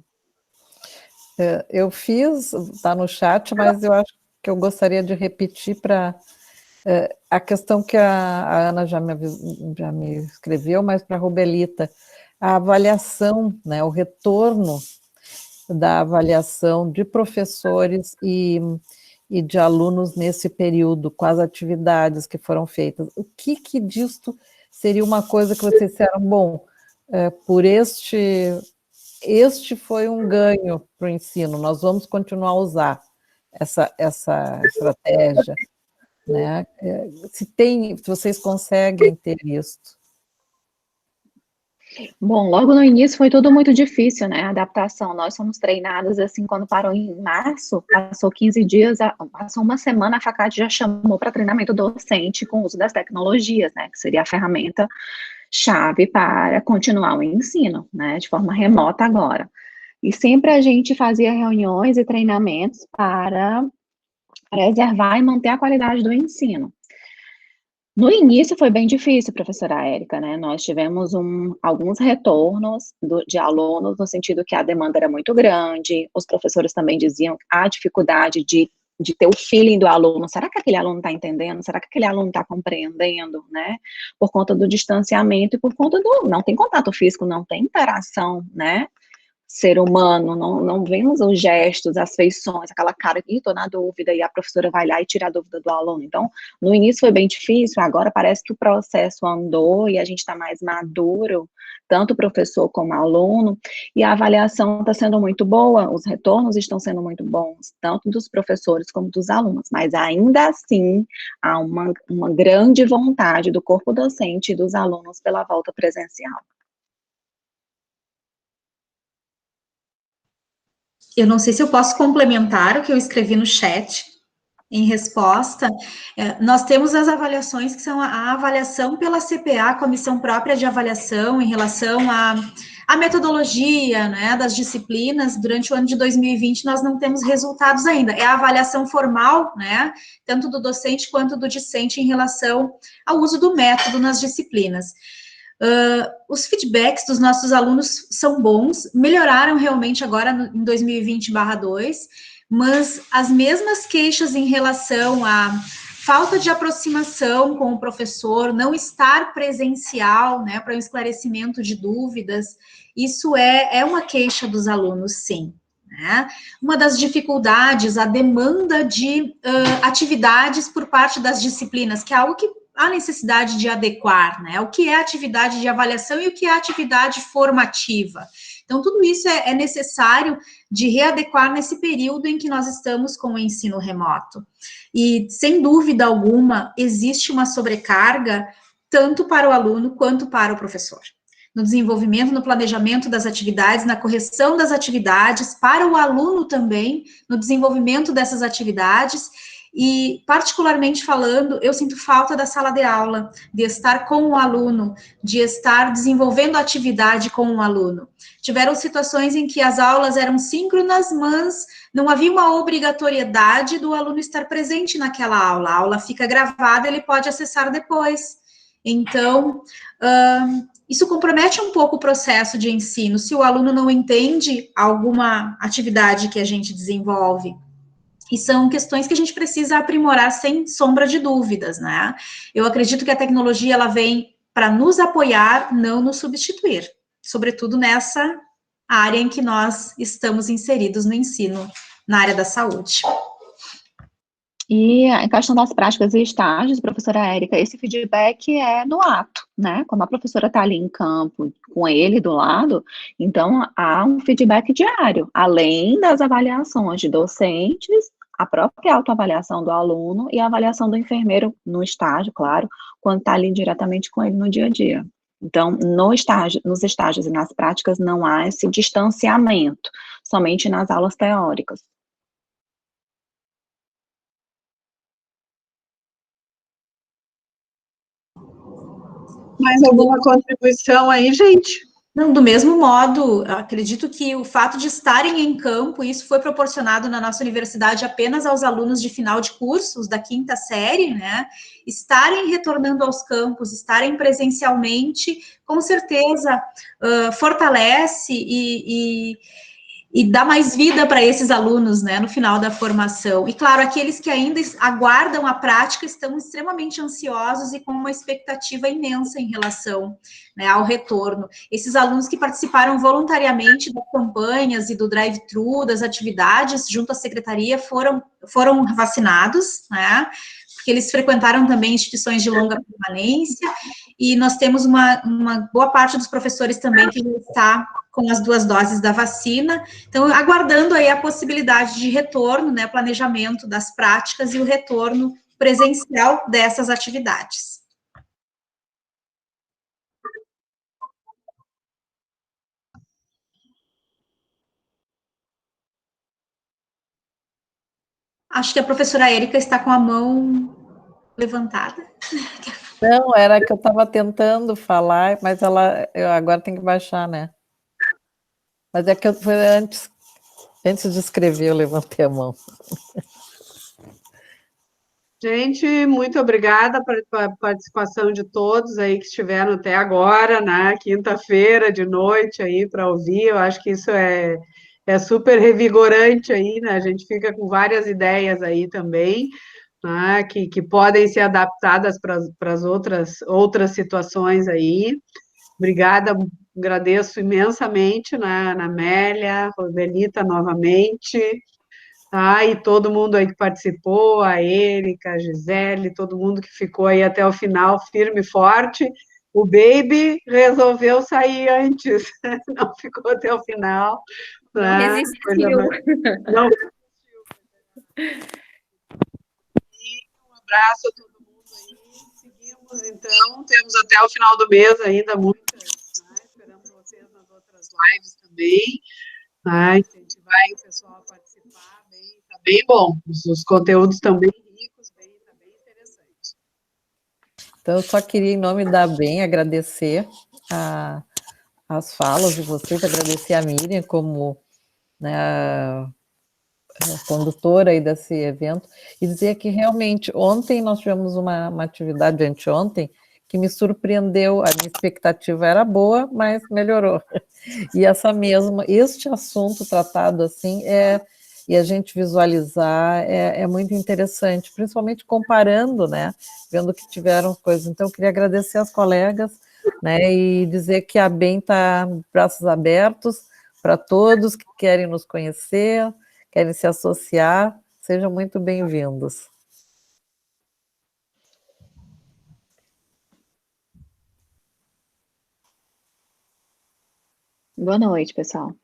Eu fiz, está no chat, mas eu acho que eu gostaria de repetir para a questão que a Ana já me escreveu, mas para a Rubelita, a avaliação, né, o retorno da avaliação de professores e de alunos nesse período, com as atividades que foram feitas. O que disto seria uma coisa que vocês disseram, bom, por este foi um ganho para o ensino, nós vamos continuar a usar essa estratégia, né? Se vocês conseguem ter isso. Bom, logo no início foi tudo muito difícil, né? A adaptação. Nós fomos treinados assim, quando parou em março, passou 15 dias, passou uma semana, a Facad já chamou para treinamento docente com o uso das tecnologias, né? Que seria a ferramenta chave para continuar o ensino, né? De forma remota agora. E sempre a gente fazia reuniões e treinamentos para preservar e manter a qualidade do ensino. No início foi bem difícil, professora Érica, né? Nós tivemos alguns retornos de alunos, no sentido que a demanda era muito grande, os professores também diziam a dificuldade de ter o feeling do aluno. Será que aquele aluno está entendendo? Será que aquele aluno está compreendendo, né? Por conta do distanciamento e por conta não tem contato físico, não tem interação, né? Ser humano, não vemos os gestos, as feições, aquela cara que estou na dúvida, e a professora vai lá e tira a dúvida do aluno. Então, no início foi bem difícil, agora parece que o processo andou e a gente está mais maduro, tanto o professor como o aluno, e a avaliação está sendo muito boa, os retornos estão sendo muito bons, tanto dos professores como dos alunos, mas ainda assim há uma grande vontade do corpo docente e dos alunos pela volta presencial. Eu não sei se eu posso complementar o que eu escrevi no chat em resposta. Nós temos as avaliações que são a avaliação pela CPA, Comissão Própria de Avaliação, em relação à metodologia, né, das disciplinas. Durante o ano de 2020, nós não temos resultados ainda. É a avaliação formal, né, tanto do docente quanto do discente em relação ao uso do método nas disciplinas. Os feedbacks dos nossos alunos são bons, melhoraram realmente agora em 2020/2, mas as mesmas queixas em relação à falta de aproximação com o professor, não estar presencial, né, para o esclarecimento de dúvidas, isso é uma queixa dos alunos, sim. Né? Uma das dificuldades, a demanda de atividades por parte das disciplinas, que é algo que há necessidade de adequar, né? O que é atividade de avaliação e o que é atividade formativa. Então, tudo isso é necessário de readequar nesse período em que nós estamos com o ensino remoto. E, sem dúvida alguma, existe uma sobrecarga tanto para o aluno quanto para o professor. no desenvolvimento, no planejamento das atividades, na correção das atividades, para o aluno também, no desenvolvimento dessas atividades. E, particularmente falando, eu sinto falta da sala de aula, de estar com o aluno, de estar desenvolvendo atividade com o aluno. Tiveram situações em que as aulas eram síncronas, mas não havia uma obrigatoriedade do aluno estar presente naquela aula. A aula fica gravada, ele pode acessar depois. Então, isso compromete um pouco o processo de ensino, se o aluno não entende alguma atividade que a gente desenvolve. E são questões que a gente precisa aprimorar sem sombra de dúvidas, né? Eu acredito que a tecnologia, ela vem para nos apoiar, não nos substituir, sobretudo nessa área em que nós estamos inseridos no ensino, na área da saúde. E a questão das práticas e estágios, professora Érica, esse feedback é no ato, né? Como a professora está ali em campo, com ele do lado, então há um feedback diário, além das avaliações de docentes, a própria autoavaliação do aluno e a avaliação do enfermeiro no estágio, claro, quando está ali diretamente com ele no dia a dia. Então, no estágio, nos estágios e nas práticas não há esse distanciamento, somente nas aulas teóricas. Mais alguma contribuição aí, gente? Não, do mesmo modo, acredito que o fato de estarem em campo, isso foi proporcionado na nossa universidade apenas aos alunos de final de cursos, da quinta série, né? Estarem retornando aos campos, estarem presencialmente, com certeza fortalece e dá mais vida para esses alunos, né, no final da formação. E, claro, aqueles que ainda aguardam a prática estão extremamente ansiosos e com uma expectativa imensa em relação, né, ao retorno. Esses alunos que participaram voluntariamente das campanhas e do drive-thru, das atividades junto à secretaria, foram vacinados, né, porque eles frequentaram também instituições de longa permanência, e nós temos uma boa parte dos professores também que está com as 2 doses da vacina, então aguardando aí a possibilidade de retorno, né, planejamento das práticas e o retorno presencial dessas atividades. Acho que a professora Érica está com a mão levantada. Não, era que eu estava tentando falar, mas eu agora tem que baixar, né? Mas é que foi antes de escrever, eu levantei a mão. Gente, muito obrigada pela participação de todos aí que estiveram até agora, na quinta-feira de noite aí para ouvir. Eu acho que isso é super revigorante aí, né? A gente fica com várias ideias aí também, né? Que podem ser adaptadas para as outras situações aí. Obrigada, agradeço imensamente, né, Ana Amélia, Roselita novamente. Ah, e todo mundo aí que participou, a Érica, a Gisele, todo mundo que ficou aí até o final, firme e forte. O Baby resolveu sair antes, não ficou até o final. Não Né? resistiu. Não. Um abraço a todo mundo aí. Seguimos, então, temos até o final do mês ainda muitas, né? Esperamos vocês nas outras lives também. Né? Incentivar o pessoal a participar, tá bem bom. Os conteúdos estão bem ricos, tá bem interessante. Então, eu só queria, em nome da BEM, agradecer as falas de vocês, agradecer a Miriam como, né, a condutora aí desse evento, e dizer que realmente ontem nós tivemos uma atividade, anteontem, que me surpreendeu, a minha expectativa era boa, mas melhorou. E este assunto tratado assim, e a gente visualizar, é muito interessante, principalmente comparando, né, vendo que tiveram coisas. Então, eu queria agradecer às colegas, né, e dizer que a BEM está braços abertos para todos que querem nos conhecer, querem se associar, sejam muito bem-vindos. Boa noite, pessoal.